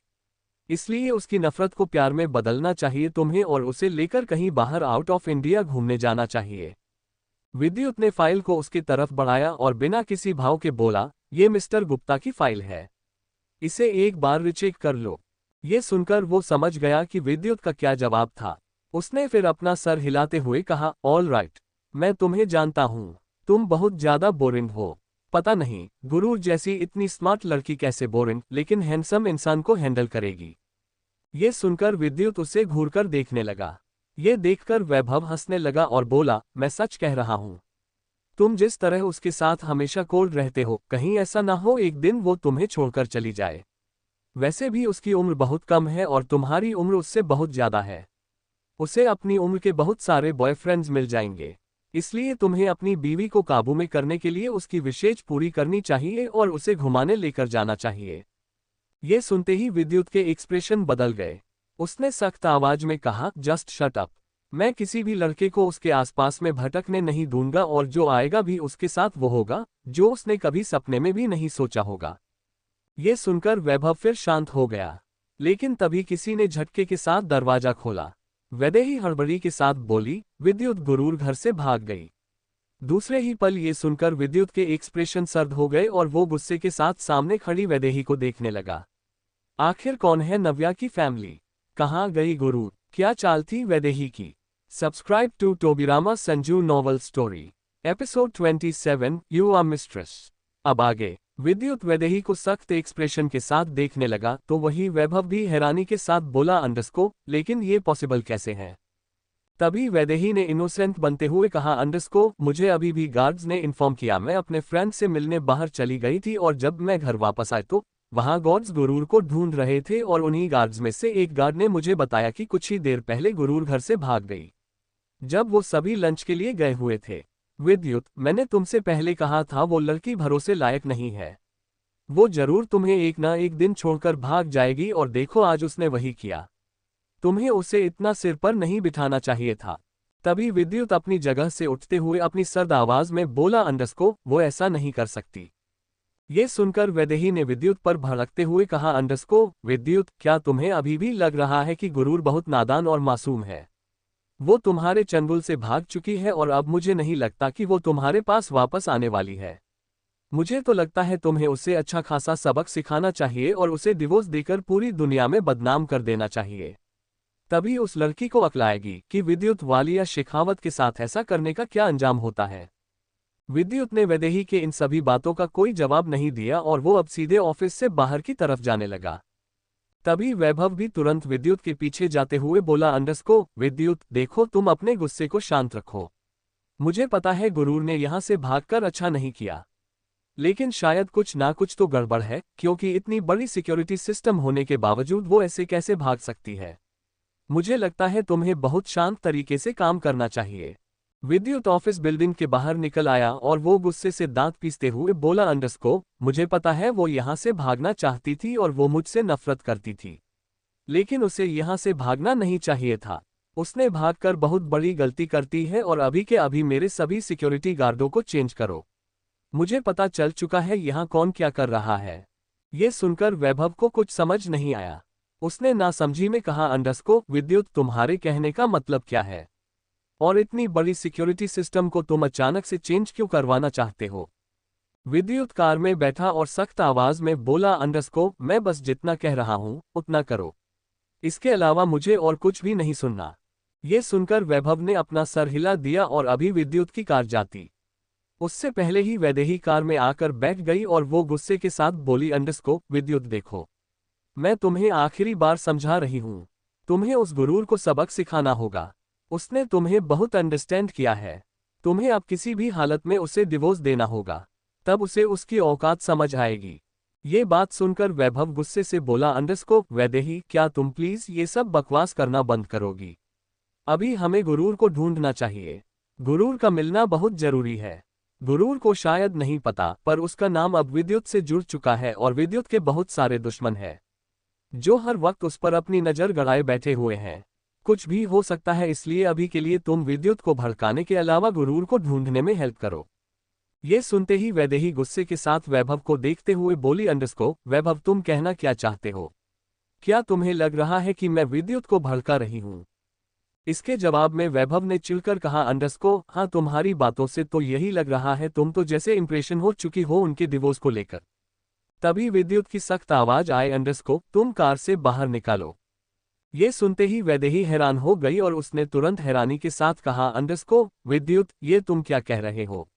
इसलिए उसकी नफरत को प्यार में बदलना चाहिए तुम्हें और उसे लेकर कहीं बाहर आउट ऑफ इंडिया घूमने जाना चाहिए। विद्युत ने फाइल को उसकी तरफ बढ़ाया और बिना किसी भाव के बोला, ये मिस्टर गुप्ता की फाइल है। इसे एक बार रिचेक कर लो। ये सुनकर वो समझ गया कि विद्युत का क्या जवाब था। उसने फिर अपना सर हिलाते हुए कहा, ऑल राइट, मैं तुम्हें जानता हूँ। तुम बहुत ज्यादा बोरिंग हो। पता नहीं गुरूर जैसी इतनी स्मार्ट लड़की कैसे बोरिंग लेकिन हैंडसम इंसान को हैंडल करेगी। ये सुनकर विद्युत उसे घूरकर देखने लगा। ये देखकर वैभव हंसने लगा और बोला, मैं सच कह रहा हूँ। तुम जिस तरह उसके साथ हमेशा कोल्ड रहते हो, कहीं ऐसा ना हो एक दिन वो तुम्हें छोड़कर चली जाए। वैसे भी उसकी उम्र बहुत कम है और तुम्हारी उम्र उससे बहुत ज्यादा है। उसे अपनी उम्र के बहुत सारे बॉयफ्रेंड्स मिल जाएंगे। इसलिए तुम्हें अपनी बीवी को काबू में करने के लिए उसकी विशेष पूरी करनी चाहिए और उसे घुमाने लेकर जाना चाहिए। ये सुनते ही विद्युत के एक्सप्रेशन बदल गए। उसने सख्त आवाज में कहा, जस्ट शट अप। मैं किसी भी लड़के को उसके आसपास में भटकने नहीं दूंगा और जो आएगा भी उसके साथ वो होगा जो उसने कभी सपने में भी नहीं सोचा होगा। ये सुनकर वैभव फिर शांत हो गया। लेकिन तभी किसी ने झटके के साथ दरवाजा खोला। वैदेही हड़बड़ी के साथ बोली, विद्युत गुरूर घर से भाग गई। दूसरे ही पल ये सुनकर विद्युत के एक्सप्रेशन सर्द हो गए और वो गुस्से के साथ सामने खड़ी वैदेही को देखने लगा। आखिर कौन है नव्या की फैमिली? कहाँ गई गुरूर? क्या चाल थी वैदेही की? Subscribe to Tobirama Sanju novel story episode 27 you are mistress. अब आगे। विद्युत वैदेही को सख्त एक्सप्रेशन के साथ देखने लगा तो वही वैभव भी हैरानी के साथ बोला, अंडरस्को, लेकिन ये पॉसिबल कैसे है? तभी वैदेही ने इनोसेंट बनते हुए कहा, अंडरस्को, मुझे अभी भी गार्ड्स ने इन्फॉर्म किया। मैं अपने फ्रेंड से मिलने बाहर चली गई थी और जब मैं घर वापस आए तो वहां गार्ड्स गुरूर को ढूंढ रहे थे और उन्हीं गार्ड्स में से एक गार्ड ने मुझे बताया कि कुछ ही देर पहले गुरूर घर से भाग गई जब वो सभी लंच के लिए गए हुए थे। विद्युत, मैंने तुमसे पहले कहा था वो लड़की भरोसे लायक नहीं है। वो जरूर तुम्हें एक ना एक दिन छोड़कर भाग जाएगी और देखो आज उसने वही किया। तुम्हें उसे इतना सिर पर नहीं बिठाना चाहिए था। तभी विद्युत अपनी जगह से उठते हुए अपनी सर्द आवाज में बोला, अंडरस्को, वो ऐसा नहीं कर सकती। ये सुनकर वैदेही ने विद्युत पर भड़कते हुए कहा, अंडरस्को, विद्युत, क्या तुम्हें अभी भी लग रहा है कि गुरूर बहुत नादान और मासूम है? वो तुम्हारे चंगुल से भाग चुकी है और अब मुझे नहीं लगता कि वो तुम्हारे पास वापस आने वाली है। मुझे तो लगता है तुम्हें उसे अच्छा खासा सबक सिखाना चाहिए और उसे डिवोर्स देकर पूरी दुनिया में बदनाम कर देना चाहिए। तभी उस लड़की को अक्ल आएगी कि विद्युत वालिया शेखावत के साथ ऐसा करने का क्या अंजाम होता है। विद्युत ने वैदेही के इन सभी बातों का कोई जवाब नहीं दिया और वो अब सीधे ऑफिस से बाहर की तरफ जाने लगा। तभी वैभव भी तुरंत विद्युत के पीछे जाते हुए बोला, अंडरस्को, विद्युत, देखो तुम अपने गुस्से को शांत रखो। मुझे पता है गुरूर ने यहां से भागकर अच्छा नहीं किया, लेकिन शायद कुछ ना कुछ तो गड़बड़ है, क्योंकि इतनी बड़ी सिक्योरिटी सिस्टम होने के बावजूद वो ऐसे कैसे भाग सकती है। मुझे लगता है तुम्हें बहुत शांत तरीके से काम करना चाहिए। विद्युत ऑफिस बिल्डिंग के बाहर निकल आया और वो गुस्से से दांत पीसते हुए बोला, अंडरस्को, मुझे पता है वो यहां से भागना चाहती थी और वो मुझसे नफरत करती थी, लेकिन उसे यहां से भागना नहीं चाहिए था। उसने भागकर बहुत बड़ी गलती करती है और अभी के अभी मेरे सभी सिक्योरिटी गार्डों को चेंज करो। मुझे पता चल चुका है यहाँ कौन क्या कर रहा है। ये सुनकर वैभव को कुछ समझ नहीं आया। उसने नासमझी में कहा, अंडरस्को, विद्युत, तुम्हारे कहने का मतलब क्या है? और इतनी बड़ी सिक्योरिटी सिस्टम को तुम अचानक से चेंज क्यों करवाना चाहते हो? विद्युत कार में बैठा और सख्त आवाज में बोला, अंडरस्को, मैं बस जितना कह रहा हूं उतना करो। इसके अलावा मुझे और कुछ भी नहीं सुनना। ये सुनकर वैभव ने अपना सर हिला दिया और अभी विद्युत की कार जाती उससे पहले ही वैदेही कार में आकर बैठ गई और वो गुस्से के साथ बोली, अंडरस्को, विद्युत, देखो, मैं तुम्हें आखिरी बार समझा रही हूं। तुम्हें उस गुरूर को सबक सिखाना होगा। उसने तुम्हें बहुत अंडरस्टैंड किया है। तुम्हें अब किसी भी हालत में उसे डिवोर्स देना होगा, तब उसे उसकी औकात समझ आएगी। ये बात सुनकर वैभव गुस्से से बोला, अंडरस्को, वैदेही, क्या तुम प्लीज ये सब बकवास करना बंद करोगी? अभी हमें गुरूर को ढूंढना चाहिए। गुरूर का मिलना बहुत जरूरी है। गुरूर को शायद नहीं पता, पर उसका नाम अब विद्युत से जुड़ चुका है और विद्युत के बहुत सारे दुश्मन हैं, जो हर वक्त उस पर अपनी नजर गड़ाए बैठे हुए हैं। कुछ भी हो सकता है, इसलिए अभी के लिए तुम विद्युत को भड़काने के अलावा गुरूर को ढूंढने में हेल्प करो। ये सुनते ही वैदेही गुस्से के साथ वैभव को देखते हुए बोली, अंडरस्को, वैभव, तुम कहना क्या चाहते हो? क्या तुम्हें लग रहा है कि मैं विद्युत को भड़का रही हूं? इसके जवाब में वैभव ने चिढ़कर कहा अंडरस्को, हाँ तुम्हारी बातों से तो यही लग रहा है तुम तो जैसे इंप्रेशन हो चुकी हो उनके डिवोर्स को लेकर। तभी विद्युत की सख्त आवाज आए अंडरस्को तुम कार से बाहर निकालो। ये सुनते ही वैदेही हैरान हो गई और उसने तुरंत हैरानी के साथ कहा अंडरस्को विद्युत ये तुम क्या कह रहे हो।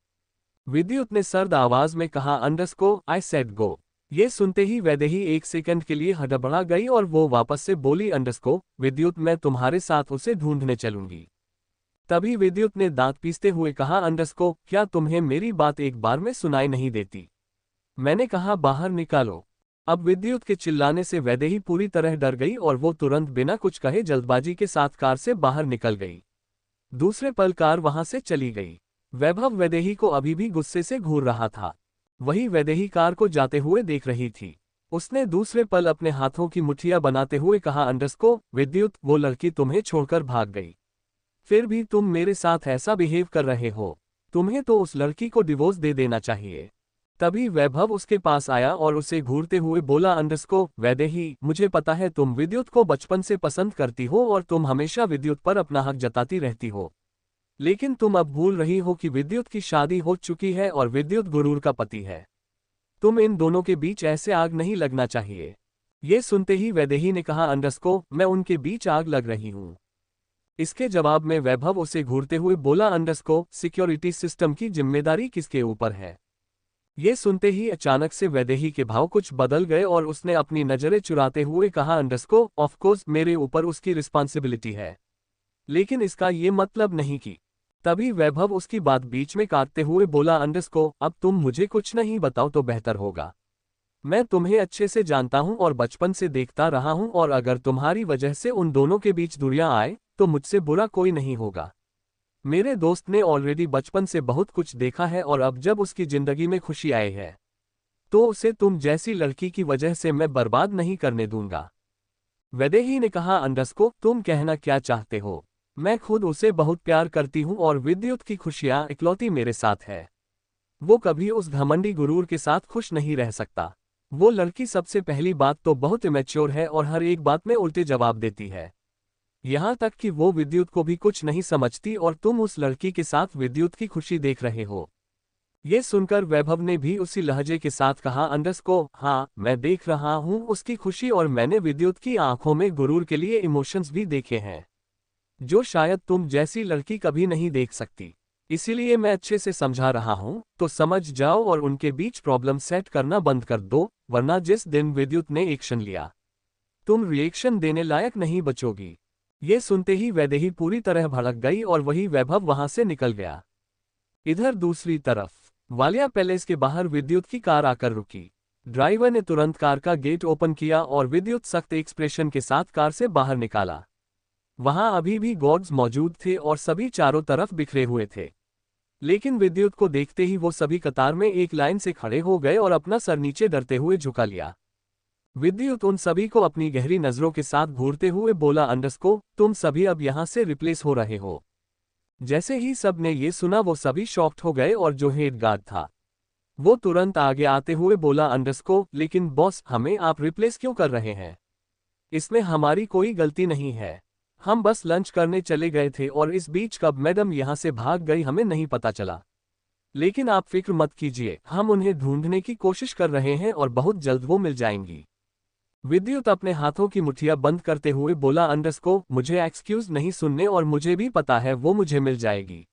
विद्युत ने सर्द आवाज में कहा अंडरस्को आई सेड गो। ये सुनते ही वैदेही एक सेकंड के लिए हड़बड़ा गई और वो वापस से बोली अंडरस्को विद्युत मैं तुम्हारे साथ उसे ढूंढने चलूंगी। तभी विद्युत ने दांत पीसते हुए कहा अंडरस्को क्या तुम्हें मेरी बात एक बार में सुनाई नहीं देती। मैंने कहा बाहर निकालो। अब विद्युत के चिल्लाने से वैदेही पूरी तरह डर गई और वो तुरंत बिना कुछ कहे जल्दबाजी के साथ कार से बाहर निकल गई। दूसरे पल कार वहां से चली गई। वैभव वैदेही को अभी भी गुस्से से घूर रहा था। वही वैदेही कार को जाते हुए देख रही थी। उसने दूसरे पल अपने हाथों की मुठ्ठियां बनाते हुए कहा अंडरस्को विद्युत वो लड़की तुम्हें छोड़कर भाग गई। फिर भी तुम मेरे साथ ऐसा बिहेव कर रहे हो। तुम्हें तो उस लड़की को डिवोर्स दे देना चाहिए। तभी वैभव उसके पास आया और उसे घूरते हुए बोला अंडरस्को वैदेही मुझे पता है तुम विद्युत को बचपन से पसंद करती हो और तुम हमेशा विद्युत पर अपना हक जताती रहती हो। लेकिन तुम अब भूल रही हो कि विद्युत की शादी हो चुकी है और विद्युत गुरूर का पति है। तुम इन दोनों के बीच ऐसे आग नहीं लगना चाहिए। ये सुनते ही वैदेही ने कहा अंडरस्को मैं उनके बीच आग लग रही हूं। इसके जवाब में वैभव उसे घूरते हुए बोला अंडरस्को सिक्योरिटी सिस्टम की जिम्मेदारी किसके ऊपर है। ये सुनते ही अचानक से वैदेही के भाव कुछ बदल गए और उसने अपनी नजरें चुराते हुए कहा अंडरस्को ऑफ कोर्स मेरे ऊपर उसकी रिस्पॉन्सिबिलिटी है। लेकिन इसका ये मतलब नहीं कि। तभी वैभव उसकी बात बीच में काटते हुए बोला अंडरस्को अब तुम मुझे कुछ नहीं बताओ तो बेहतर होगा। मैं तुम्हें अच्छे से जानता हूं और बचपन से देखता रहा हूं और अगर तुम्हारी वजह से उन दोनों के बीच दूरियां आए तो मुझसे बुरा कोई नहीं होगा। मेरे दोस्त ने ऑलरेडी बचपन से बहुत कुछ देखा है और अब जब उसकी जिंदगी में खुशी आई है तो उसे तुम जैसी लड़की की वजह से मैं बर्बाद नहीं करने दूंगा। वैदेही ने कहा अंडरस्को तुम कहना क्या चाहते हो। मैं खुद उसे बहुत प्यार करती हूं और विद्युत की खुशियां इकलौती मेरे साथ है। वो कभी उस घमंडी गुरूर के साथ खुश नहीं रह सकता। वो लड़की सबसे पहली बात तो बहुत इमेच्योर है और हर एक बात में उल्टे जवाब देती है। यहाँ तक कि वो विद्युत को भी कुछ नहीं समझती और तुम उस लड़की के साथ विद्युत की खुशी देख रहे हो। ये सुनकर वैभव ने भी उसी लहजे के साथ कहा अंडरस्को हाँ मैं देख रहा हूँ उसकी खुशी और मैंने विद्युत की आंखों में गुरूर के लिए इमोशंस भी देखे हैं जो शायद तुम जैसी लड़की कभी नहीं देख सकती। इसीलिए मैं अच्छे से समझा रहा हूं तो समझ जाओ और उनके बीच प्रॉब्लम सेट करना बंद कर दो वरना जिस दिन विद्युत ने एक्शन लिया तुम रिएक्शन देने लायक नहीं बचोगी। ये सुनते ही वैदेही पूरी तरह भड़क गई और वही वैभव वहां से निकल गया। इधर दूसरी तरफ वालिया पैलेस के बाहर विद्युत की कार आकर रुकी। ड्राइवर ने तुरंत कार का गेट ओपन किया और विद्युत सख्त एक्सप्रेशन के साथ कार से बाहर निकाला। वहां अभी भी गार्ड्स मौजूद थे और सभी चारों तरफ बिखरे हुए थे। लेकिन विद्युत को देखते ही वो सभी कतार में एक लाइन से खड़े हो गए और अपना सर नीचे डरते हुए झुका लिया। विद्युत उन सभी को अपनी गहरी नजरों के साथ घूरते हुए बोला अंडरस्को तुम सभी अब यहां से रिप्लेस हो रहे हो। जैसे ही सब ने ये सुना वो सभी शॉक्ड हो गए और जो हेड गार्ड था वो तुरंत आगे आते हुए बोला अंडरस्को लेकिन बॉस हमें आप रिप्लेस क्यों कर रहे हैं। इसमें हमारी कोई गलती नहीं है। हम बस लंच करने चले गए थे और इस बीच कब मैडम यहां से भाग गई हमें नहीं पता चला। लेकिन आप फिक्र मत कीजिए हम उन्हें ढूंढने की कोशिश कर रहे हैं और बहुत जल्द वो मिल जाएंगी। विद्युत अपने हाथों की मुठ्ठियां बंद करते हुए बोला अंडरस्को मुझे एक्सक्यूज नहीं सुनने और मुझे भी पता है वो मुझे मिल जाएगी।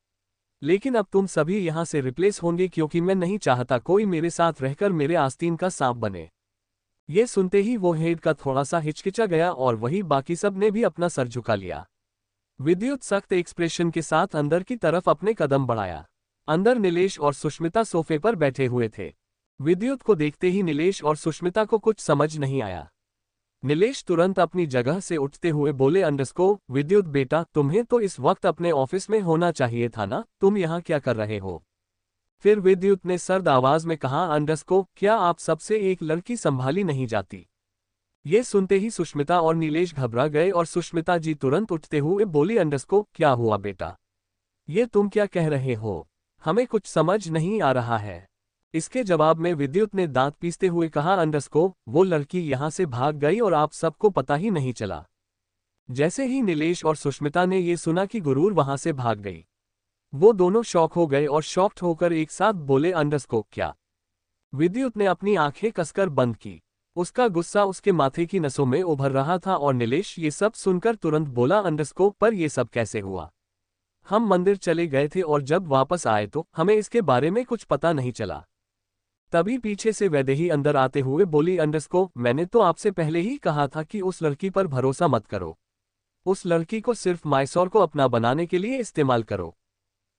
लेकिन अब तुम सभी यहां से रिप्लेस होंगे क्योंकि मैं नहीं चाहता कोई मेरे साथ रहकर मेरे आस्तीन का सांप बने। ये सुनते ही वो हेड का थोड़ा सा हिचकिचा गया और वही बाकी सब ने भी अपना सर झुका लिया। विद्युत सख्त एक्सप्रेशन के साथ अंदर की तरफ अपने कदम बढ़ाया। अंदर नीलेश और सुष्मिता सोफे पर बैठे हुए थे। विद्युत को देखते ही नीलेश और सुष्मिता को कुछ समझ नहीं आया। नीलेश तुरंत अपनी जगह से उठते हुए बोले अंडरस्को विद्युत बेटा तुम्हें तो इस वक्त अपने ऑफिस में होना चाहिए था ना तुम यहाँ क्या कर रहे हो। फिर विद्युत ने सर्द आवाज में कहा अंडरस्को क्या आप सबसे एक लड़की संभाली नहीं जाती। ये सुनते ही सुष्मिता और नीलेश घबरा गए और सुष्मिता जी तुरंत उठते हुए बोली अंडरस्को क्या हुआ बेटा ये तुम क्या कह रहे हो हमें कुछ समझ नहीं आ रहा है। इसके जवाब में विद्युत ने दांत पीसते हुए कहा अंडरस्को वो लड़की यहां से भाग गई और आप सबको पता ही नहीं चला। जैसे ही नीलेश और सुष्मिता ने ये सुना कि गुरूर वहां से भाग गई, वो दोनों शॉक हो गए और शॉक्ड होकर एक साथ बोले अंडरस्कोप क्या। विद्युत ने अपनी आंखें कसकर बंद की। उसका गुस्सा उसके माथे की नसों में उभर रहा था और नीलेश ये सब सुनकर तुरंत बोला अंडरस्कोप पर ये सब कैसे हुआ। हम मंदिर चले गए थे और जब वापस आए तो हमें इसके बारे में कुछ पता नहीं चला। तभी पीछे से वैदेही अंदर आते हुए बोली अंडरस्कोप मैंने तो आपसे पहले ही कहा था कि उस लड़की पर भरोसा मत करो। उस लड़की को सिर्फ माइसौर को अपना बनाने के लिए इस्तेमाल करो,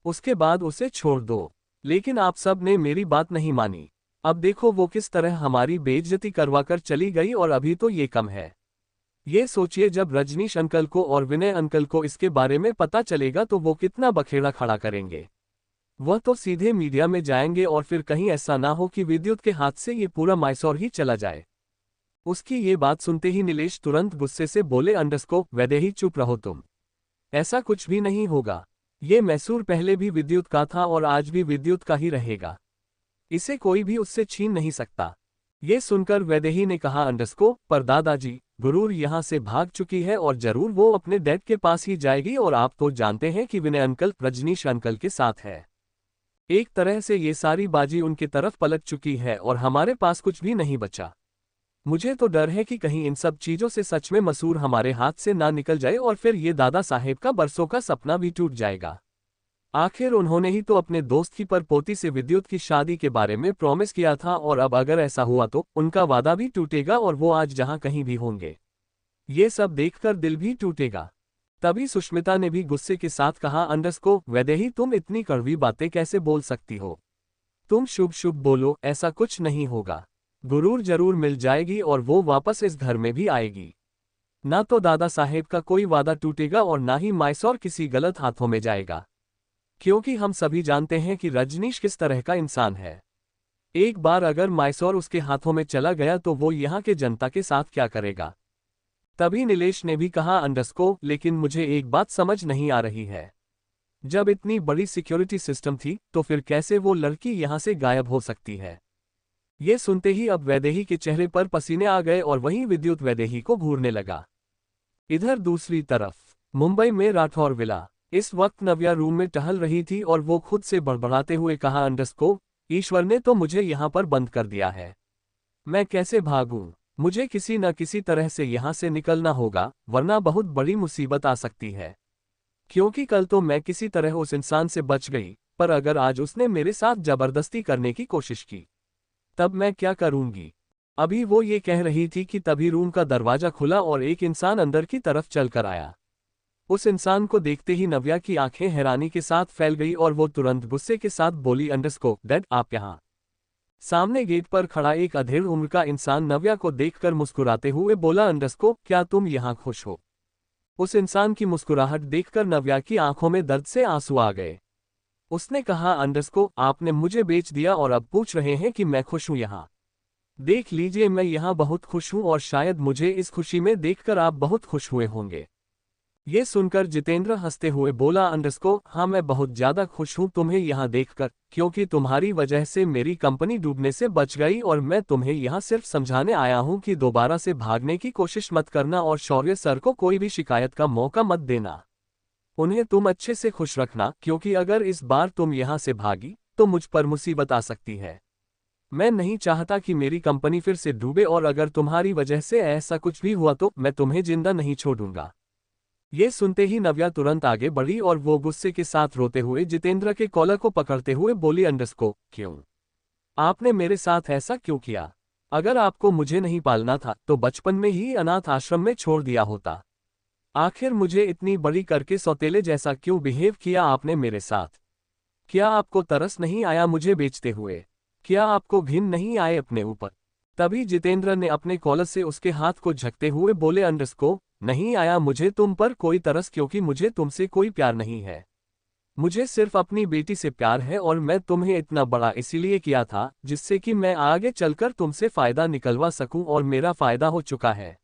उसके बाद उसे छोड़ दो। लेकिन आप सब ने मेरी बात नहीं मानी। अब देखो वो किस तरह हमारी बेइज्जती करवाकर चली गई और अभी तो ये कम है। ये सोचिए जब रजनीश अंकल को और विनय अंकल को इसके बारे में पता चलेगा तो वो कितना बखेड़ा खड़ा करेंगे। वह तो सीधे मीडिया में जाएंगे और फिर कहीं ऐसा ना हो कि विद्युत के हाथ से ये पूरा माइसौर ही चला जाए। उसकी ये बात सुनते ही नीलेश तुरंत गुस्से से बोले अंडरस्कोप वैदेही चुप रहो तुम। ऐसा कुछ भी नहीं होगा। ये मैसूर पहले भी विद्युत का था और आज भी विद्युत का ही रहेगा। इसे कोई भी उससे छीन नहीं सकता। ये सुनकर वैदेही ने कहा अंडरस्कोप पर दादाजी गुरूर यहाँ से भाग चुकी है और जरूर वो अपने डैड के पास ही जाएगी और आप तो जानते हैं कि विनय अंकल रजनीश अंकल के साथ है। एक तरह से ये सारी बाजी उनकी तरफ पलट चुकी है और हमारे पास कुछ भी नहीं बचा। मुझे तो डर है कि कहीं इन सब चीजों से सच में मसूर हमारे हाथ से ना निकल जाए और फिर ये दादा साहेब का बरसों का सपना भी टूट जाएगा। आखिर उन्होंने ही तो अपने दोस्त की परपोती से विद्युत की शादी के बारे में प्रॉमिस किया था और अब अगर ऐसा हुआ तो उनका वादा भी टूटेगा और वो आज जहां कहीं भी होंगे ये सब देखकर दिल भी टूटेगा। तभी सुष्मिता ने भी गुस्से के साथ कहा अंडरस्कोप वैदेही तुम इतनी कड़वी बातें कैसे बोल सकती हो। तुम शुभ शुभ बोलो, ऐसा कुछ नहीं होगा। गुरूर जरूर मिल जाएगी और वो वापस इस घर में भी आएगी। ना तो दादा साहेब का कोई वादा टूटेगा और ना ही माइसौर किसी गलत हाथों में जाएगा, क्योंकि हम सभी जानते हैं कि रजनीश किस तरह का इंसान है। एक बार अगर माइसौर उसके हाथों में चला गया तो वो यहाँ के जनता के साथ क्या करेगा। तभी नीलेश ने भी कहा अंडरस्कोप लेकिन मुझे एक बात समझ नहीं आ रही है। जब इतनी बड़ी सिक्योरिटी सिस्टम थी तो फिर कैसे वो लड़की यहाँ से गायब हो सकती है। ये सुनते ही अब वैदेही के चेहरे पर पसीने आ गए और वहीं विद्युत वैदेही को घूरने लगा। इधर दूसरी तरफ मुंबई में राठौर विला। इस वक्त नव्या रूम में टहल रही थी और वो खुद से बड़बड़ाते हुए कहा अंडरस्कोप ईश्वर ने तो मुझे यहाँ पर बंद कर दिया है। मैं कैसे भागूं? मुझे किसी न किसी तरह से यहाँ से निकलना होगा वरना बहुत बड़ी मुसीबत आ सकती है। क्योंकि कल तो मैं किसी तरह उस इंसान से बच गई, पर अगर आज उसने मेरे साथ जबरदस्ती करने की कोशिश की तब मैं क्या करूंगी। अभी वो ये कह रही थी कि तभी रूम का दरवाजा खुला और एक इंसान अंदर की तरफ चलकर आया। उस इंसान को देखते ही नव्या की आंखें हैरानी के साथ फैल गई और वो तुरंत गुस्से के साथ बोली अंडरस्कोप डैड आप यहाँ। सामने गेट पर खड़ा एक अधेड़ उम्र का इंसान नव्या को देखकर मुस्कुराते हुए बोला अंडरस्कोप क्या तुम यहाँ खुश हो। उस इंसान की मुस्कुराहट देखकर नव्या की आंखों में दर्द से आंसू आ गए। उसने कहा अंडरस्कोप आपने मुझे बेच दिया और अब पूछ रहे हैं कि मैं खुश हूं यहाँ। देख लीजिए मैं यहाँ बहुत खुश हूँ और शायद मुझे इस खुशी में देखकर आप बहुत खुश हुए होंगे। ये सुनकर जितेंद्र हंसते हुए बोला अंडरस्कोप हाँ मैं बहुत ज्यादा खुश हूँ तुम्हें यहाँ देखकर, क्योंकि तुम्हारी वजह से मेरी कंपनी डूबने से बच गई और मैं तुम्हें यहाँ सिर्फ समझाने आया हूँ कि दोबारा से भागने की कोशिश मत करना और शौर्य सर को कोई भी शिकायत का मौका मत देना। उन्हें तुम अच्छे से खुश रखना, क्योंकि अगर इस बार तुम यहाँ से भागी तो मुझ पर मुसीबत आ सकती है। मैं नहीं चाहता कि मेरी कंपनी फिर से डूबे और अगर तुम्हारी वजह से ऐसा कुछ भी हुआ तो मैं तुम्हें जिंदा नहीं छोड़ूंगा। ये सुनते ही नव्या तुरंत आगे बढ़ी और वो गुस्से के साथ रोते हुए जितेंद्र के कॉलर को पकड़ते हुए बोली अंडरस्कोप क्यों? आपने मेरे साथ ऐसा क्यों किया? अगर आपको मुझे नहीं पालना था तो बचपन में ही अनाथ आश्रम में छोड़ दिया होता। आखिर मुझे इतनी बड़ी करके सौतेले जैसा क्यों बिहेव किया आपने मेरे साथ? क्या आपको तरस नहीं आया मुझे बेचते हुए? क्या आपको घिन नहीं आए अपने ऊपर? तभी जितेंद्र ने अपने कॉलर से उसके हाथ को झकते हुए बोले अंडरस्कोप नहीं आया मुझे तुम पर कोई तरस, क्योंकि मुझे तुमसे कोई प्यार नहीं है। मुझे सिर्फ अपनी बेटी से प्यार है और मैं तुम्हें इतना बड़ा इसीलिए किया था जिससे कि मैं आगे चलकर तुमसे फायदा निकलवा सकूं और मेरा फायदा हो चुका है।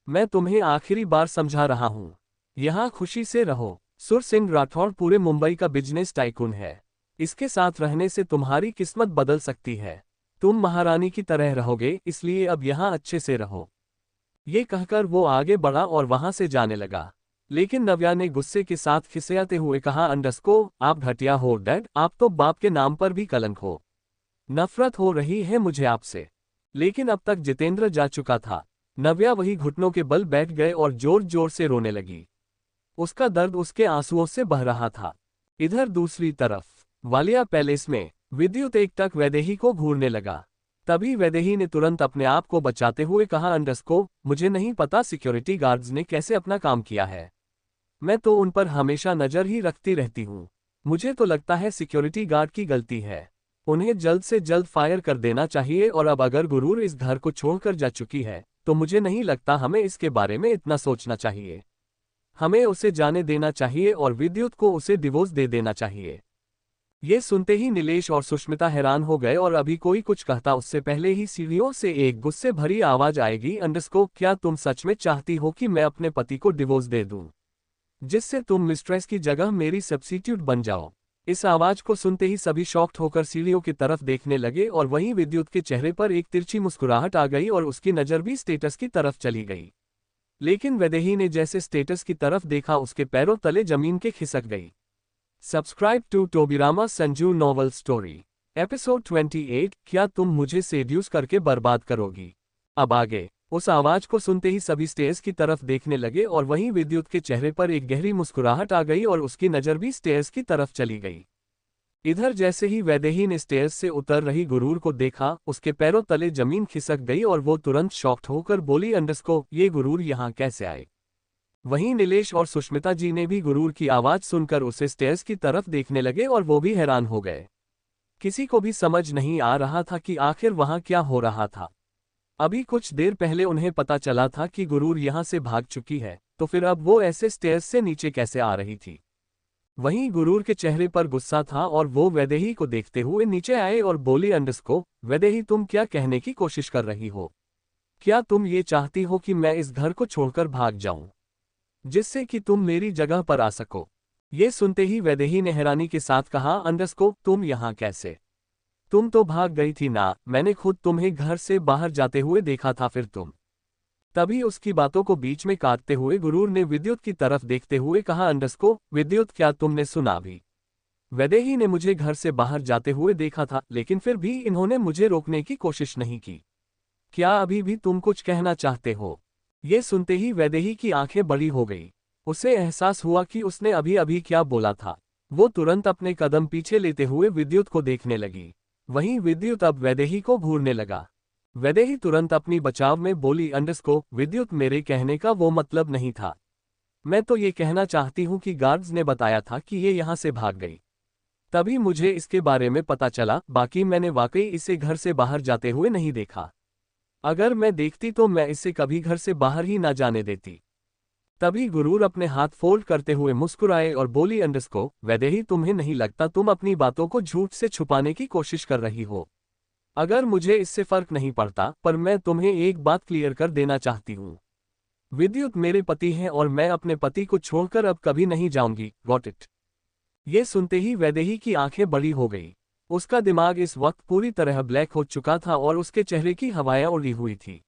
मैं तुम्हें आखिरी बार समझा रहा हूं, यहाँ खुशी से रहो। सुर सिंह राठौड़ पूरे मुंबई का बिजनेस टाइकून है। इसके साथ रहने से तुम्हारी किस्मत बदल सकती है। तुम महारानी की तरह रहोगे, इसलिए अब यहाँ अच्छे से रहो। ये कहकर वो आगे बढ़ा और वहां से जाने लगा। लेकिन नव्या ने गुस्से के साथ खिसियाते हुए कहा, अंडरस्को, आप घटिया हो डैड, आप तो बाप के नाम पर भी कलंक हो। नफरत हो रही है मुझे आपसे। लेकिन अब तक जितेंद्र जा चुका था। नव्या वही घुटनों के बल बैठ गए और जोर जोर से रोने लगी। उसका दर्द उसके आंसुओं से बह रहा था। इधर दूसरी तरफ वालिया पैलेस में विद्युत एकटक वैदेही को घूरने लगा। तभी वैदेही ने तुरंत अपने आप को बचाते हुए कहा, अंडरस्को, मुझे नहीं पता सिक्योरिटी गार्ड्स ने कैसे अपना काम किया है। मैं तो उन पर हमेशा नजर ही रखती रहती हूँ। मुझे तो लगता है सिक्योरिटी गार्ड की गलती है। उन्हें जल्द से जल्द फायर कर देना चाहिए और अब अगर गुरूर इस घर को छोड़कर जा चुकी है तो मुझे नहीं लगता हमें इसके बारे में इतना सोचना चाहिए। हमें उसे जाने देना चाहिए और विद्युत को उसे डिवोर्स दे देना चाहिए। ये सुनते ही नीलेश और सुष्मिता हैरान हो गए और अभी कोई कुछ कहता उससे पहले ही सीढ़ियों से एक गुस्से भरी आवाज आएगी, अंडरस्को, क्या तुम सच में चाहती हो कि मैं अपने पति को डिवोर्स दे दूं, जिससे तुम मिस्ट्रेस की जगह मेरी सब्स्टिट्यूट बन जाओ। इस आवाज को सुनते ही सभी शॉक्ड होकर सीढ़ियों की तरफ देखने लगे और वहीं विद्युत के चेहरे पर एक तिरछी मुस्कुराहट आ गई और उसकी नजर भी स्टेटस की तरफ चली गई। लेकिन वैदेही ने जैसे स्टेटस की तरफ देखा उसके पैरों तले जमीन के खिसक गई। Subscribe to Tobirama Sanju novel story episode 28, क्या तुम मुझे सेड्यूस करके बर्बाद करोगी। अब आगे। उस आवाज को सुनते ही सभी स्टेयर्स की तरफ देखने लगे और वहीं विद्युत के चेहरे पर एक गहरी मुस्कुराहट आ गई और उसकी नजर भी स्टेयर्स की तरफ चली गई। इधर जैसे ही वैदेही ने स्टेयर्स से उतर रही गुरूर को देखा, उसके पैरों तले जमीन खिसक गई और वो तुरंत शॉक्ड होकर बोली, अंडरस्को, ये गुरूर यहाँ कैसे आए। वहीं नीलेश और सुष्मिता जी ने भी गुरूर की आवाज सुनकर उसे स्टेयर्स की तरफ देखने लगे और वो भी हैरान हो गए। किसी को भी समझ नहीं आ रहा था कि आखिर वहां क्या हो रहा था। अभी कुछ देर पहले उन्हें पता चला था कि गुरूर यहां से भाग चुकी है, तो फिर अब वो ऐसे स्टेयर्स से नीचे कैसे आ रही थी। वहीं गुरूर के चेहरे पर गुस्सा था और वो वैदेही को देखते हुए नीचे आए और बोली, अंडरस्को, वैदेही, तुम क्या कहने की कोशिश कर रही हो। क्या तुम ये चाहती हो कि मैं इस घर को छोड़कर भाग जाऊं, जिससे कि तुम मेरी जगह पर आ सको। ये सुनते ही वैदेही ने हैरानी के साथ कहा, अंडरस्को, तुम यहाँ कैसे। तुम तो भाग गई थी ना, मैंने खुद तुम्हें घर से बाहर जाते हुए देखा था, फिर तुम। तभी उसकी बातों को बीच में काटते हुए गुरूर ने विद्युत की तरफ देखते हुए कहा, अंडरस्को, विद्युत, क्या तुमने सुना भी। वैदेही ने मुझे घर से बाहर जाते हुए देखा था, लेकिन फिर भी इन्होंने मुझे रोकने की कोशिश नहीं की। क्या अभी भी तुम कुछ कहना चाहते हो। ये सुनते ही वैदेही की आंखें बड़ी हो गई। उसे एहसास हुआ कि उसने अभी अभी क्या बोला था। वो तुरंत अपने कदम पीछे लेते हुए विद्युत को देखने लगी। वहीं विद्युत अब वैदेही को घूरने लगा। वैदेही तुरंत अपनी बचाव में बोली, अंडरस्को, विद्युत, मेरे कहने का वो मतलब नहीं था। मैं तो ये कहना चाहती हूँ कि गार्ड्स ने बताया था कि ये यहाँ से भाग गई, तभी मुझे इसके बारे में पता चला, बाकी मैंने वाकई इसे घर से बाहर जाते हुए नहीं देखा। अगर मैं देखती तो मैं इसे कभी घर से बाहर ही ना जाने देती। तभी गुरूर अपने हाथ फोल्ड करते हुए मुस्कुराए और बोली, अंडरस्को, वैदेही, तुम्हें नहीं लगता तुम अपनी बातों को झूठ से छुपाने की कोशिश कर रही हो। अगर मुझे इससे फर्क नहीं पड़ता, पर मैं तुम्हें एक बात क्लियर कर देना चाहती हूँ। विद्युत मेरे पति हैं और मैं अपने पति को छोड़कर अब कभी नहीं जाऊंगी, गॉट इट। ये सुनते ही वैदेही की आंखें बड़ी हो गई। उसका दिमाग इस वक्त पूरी तरह ब्लैक हो चुका था और उसके चेहरे की हवाएं उड़ी हुई थी।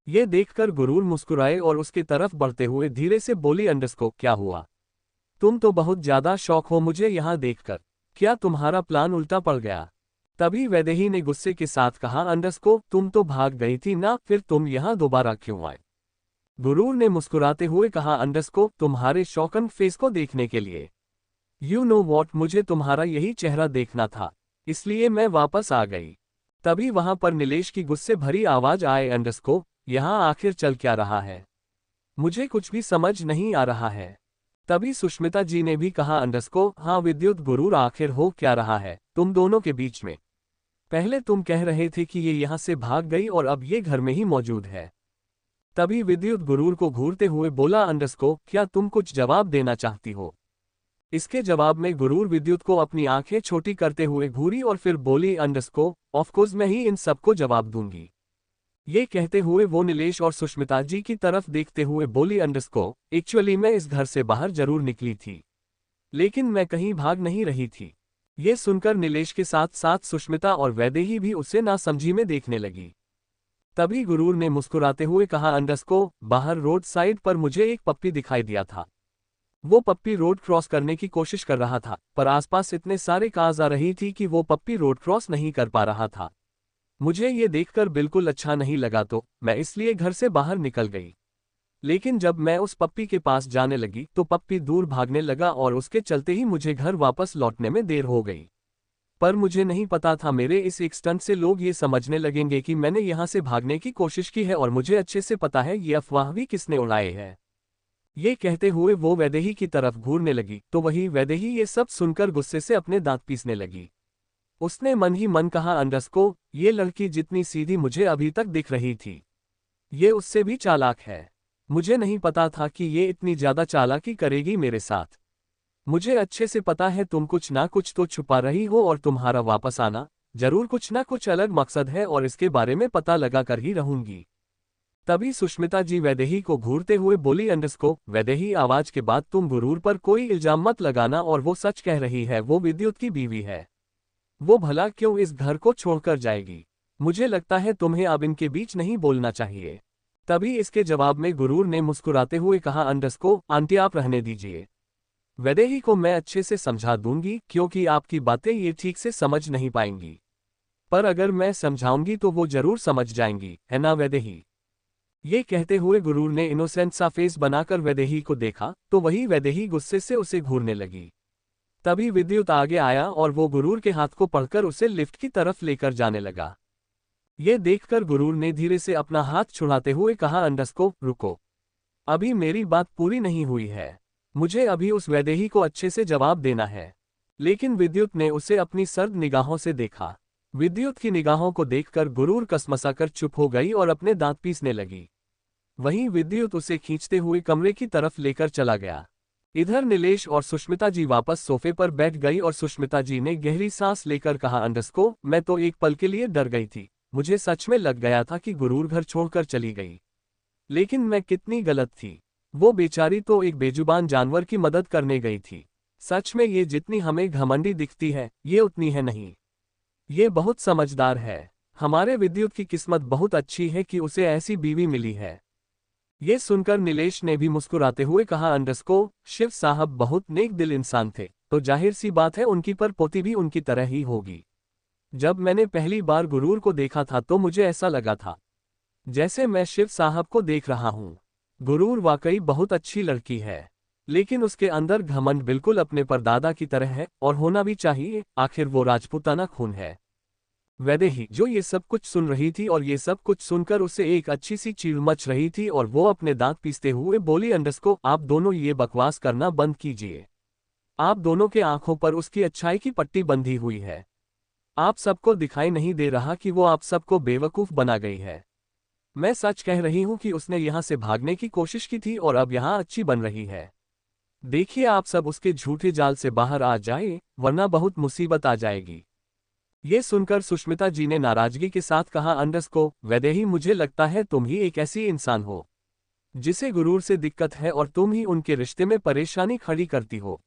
ये देखकर गुरूर मुस्कुराए और उसकी तरफ बढ़ते हुए धीरे से बोली, अंडरस्को, क्या हुआ। तुम तो बहुत ज्यादा शौक हो मुझे यहाँ देखकर। क्या तुम्हारा प्लान उल्टा पड़ गया। तभी वैदेही ने गुस्से के साथ कहा, अंडरस्को, तुम तो भाग गई थी ना, फिर तुम यहाँ दोबारा क्यों आए। गुरूर ने मुस्कुराते हुए कहा, अंडरस्को, तुम्हारे शौकन फेस को देखने के लिए। यू नो वॉट, मुझे तुम्हारा यही चेहरा देखना था, इसलिए मैं वापस आ गई। तभी वहां पर नीलेश की गुस्से भरी आवाज आए, अंडरस्को, यहाँ आखिर चल क्या रहा है। मुझे कुछ भी समझ नहीं आ रहा है। तभी सुष्मिता जी ने भी कहा, अंडरस्को, हाँ विद्युत, गुरूर, आखिर हो क्या रहा है तुम दोनों के बीच में। पहले तुम कह रहे थे कि ये यहाँ से भाग गई और अब ये घर में ही मौजूद है। तभी विद्युत गुरूर को घूरते हुए बोला, अंडरस्को, क्या तुम कुछ जवाब देना चाहती हो। इसके जवाब में गुरूर विद्युत को अपनी आंखें छोटी करते हुए घूरी और फिर बोली, अंडरस्को, ऑफकोर्स मैं ही इन सबको जवाब दूंगी। ये कहते हुए वो नीलेश और सुष्मिता जी की तरफ देखते हुए बोली, अंडरस्को, एक्चुअली मैं इस घर से बाहर जरूर निकली थी, लेकिन मैं कहीं भाग नहीं रही थी। ये सुनकर नीलेश के साथ साथ सुष्मिता और वैदेही भी उसे नासमझी में देखने लगी। तभी गुरूर ने मुस्कुराते हुए कहा, अंडरस्को, बाहर रोड साइड पर मुझे एक पप्पी दिखाई दिया था। वो पप्पी रोड क्रॉस करने की कोशिश कर रहा था, पर आसपास इतने सारे कार्स आ रही थी कि वो पप्पी रोड क्रॉस नहीं कर पा रहा था। मुझे ये देखकर बिल्कुल अच्छा नहीं लगा, तो मैं इसलिए घर से बाहर निकल गई। लेकिन जब मैं उस पप्पी के पास जाने लगी तो पप्पी दूर भागने लगा और उसके चलते ही मुझे घर वापस लौटने में देर हो गई। पर मुझे नहीं पता था मेरे इस एक स्टंट से लोग ये समझने लगेंगे कि मैंने यहाँ से भागने की कोशिश की है, और मुझे अच्छे से पता है ये अफवाह भी किसने उड़ाए हैं। ये कहते हुए वो वैदेही की तरफ घूरने लगी, तो वही वैदेही ये सब सुनकर गुस्से से अपने दांत पीसने लगी। उसने मन ही मन कहा, अंडरस्को, ये लड़की जितनी सीधी मुझे अभी तक दिख रही थी, ये उससे भी चालाक है। मुझे नहीं पता था कि ये इतनी ज्यादा चालाकी करेगी मेरे साथ। मुझे अच्छे से पता है तुम कुछ ना कुछ तो छुपा रही हो, और तुम्हारा वापस आना जरूर कुछ ना कुछ अलग मकसद है, और इसके बारे में पता लगा कर ही रहूंगी। तभी सुष्मिता जी वैदेही को घूरते हुए बोली, अंडरस्को, वैदेही, आवाज के बाद तुम गुरूर पर कोई इल्जाम मत लगाना, और वो सच कह रही है, वो विद्युत की बीवी है। वो भला क्यों इस घर को छोड़कर जाएगी? मुझे लगता है तुम्हें अब इनके बीच नहीं बोलना चाहिए। तभी इसके जवाब में गुरूर ने मुस्कुराते हुए कहा, अंडरस्को, आंटी आप रहने दीजिए। वैदेही को मैं अच्छे से समझा दूंगी, क्योंकि आपकी बातें ये ठीक से समझ नहीं पाएंगी। पर अगर मैं समझाऊंगी तो वो जरूर समझ जाएंगी, है ना वैदेही? ये कहते हुए गुरूर ने इनोसेंट सा फेस बनाकर वैदेही को देखा, तो वही वैदेही गुस्से से उसे घूरने लगी। तभी विद्युत आगे आया और वो गुरूर के हाथ को पकड़कर उसे लिफ्ट की तरफ लेकर जाने लगा। ये देखकर गुरूर ने धीरे से अपना हाथ छुड़ाते हुए कहा, अंडरस्को, रुको, अभी मेरी बात पूरी नहीं हुई है। मुझे अभी उस वैदेही को अच्छे से जवाब देना है। लेकिन विद्युत ने उसे अपनी सर्द निगाहों से देखा। विद्युत की निगाहों को देखकर गुरूर कसमसाकर चुप हो गई और अपने दांत पीसने लगी। वहीं विद्युत उसे खींचते हुए कमरे की तरफ लेकर चला गया। इधर नीलेश और सुष्मिता जी वापस सोफे पर बैठ गई और सुष्मिता जी ने गहरी सांस लेकर कहा, अंडरस्को, मैं तो एक पल के लिए डर गई थी। मुझे सच में लग गया था कि गुरूर घर छोड़कर चली गई। लेकिन मैं कितनी गलत थी। वो बेचारी तो एक बेजुबान जानवर की मदद करने गई थी। सच में ये जितनी हमें घमंडी दिखती है, ये उतनी है नहीं। ये बहुत समझदार है। हमारे विद्युत की किस्मत बहुत अच्छी है कि उसे ऐसी बीवी मिली है। ये सुनकर नीलेश ने भी मुस्कुराते हुए कहा, अंडरस्को, शिव साहब बहुत नेक दिल इंसान थे, तो जाहिर सी बात है उनकी परपोती भी उनकी तरह ही होगी। जब मैंने पहली बार गुरूर को देखा था तो मुझे ऐसा लगा था जैसे मैं शिव साहब को देख रहा हूँ। गुरूर वाकई बहुत अच्छी लड़की है, लेकिन उसके अंदर घमंड बिल्कुल अपने परदादा की तरह है, और होना भी चाहिए, आखिर वो राजपूताना खून है। वैदेही जो ये सब कुछ सुन रही थी, और ये सब कुछ सुनकर उसे एक अच्छी सी चीड़ मच रही थी, और वो अपने दांत पीसते हुए बोली, अंडरस्को, आप दोनों ये बकवास करना बंद कीजिए। आप दोनों के आंखों पर उसकी अच्छाई की पट्टी बंधी हुई है। आप सबको दिखाई नहीं दे रहा कि वो आप सबको बेवकूफ बना गई है। मैं सच कह रही हूं कि उसने यहां से भागने की कोशिश की थी और अब यहां अच्छी बन रही है। देखिए आप सब उसके झूठे जाल से बाहर आ जाए, वरना बहुत मुसीबत आ जाएगी। ये सुनकर सुष्मिता जी ने नाराजगी के साथ कहा, अंडरस्को, वैदेही, मुझे लगता है तुम ही एक ऐसी इंसान हो जिसे गुरूर से दिक्कत है, और तुम ही उनके रिश्ते में परेशानी खड़ी करती हो।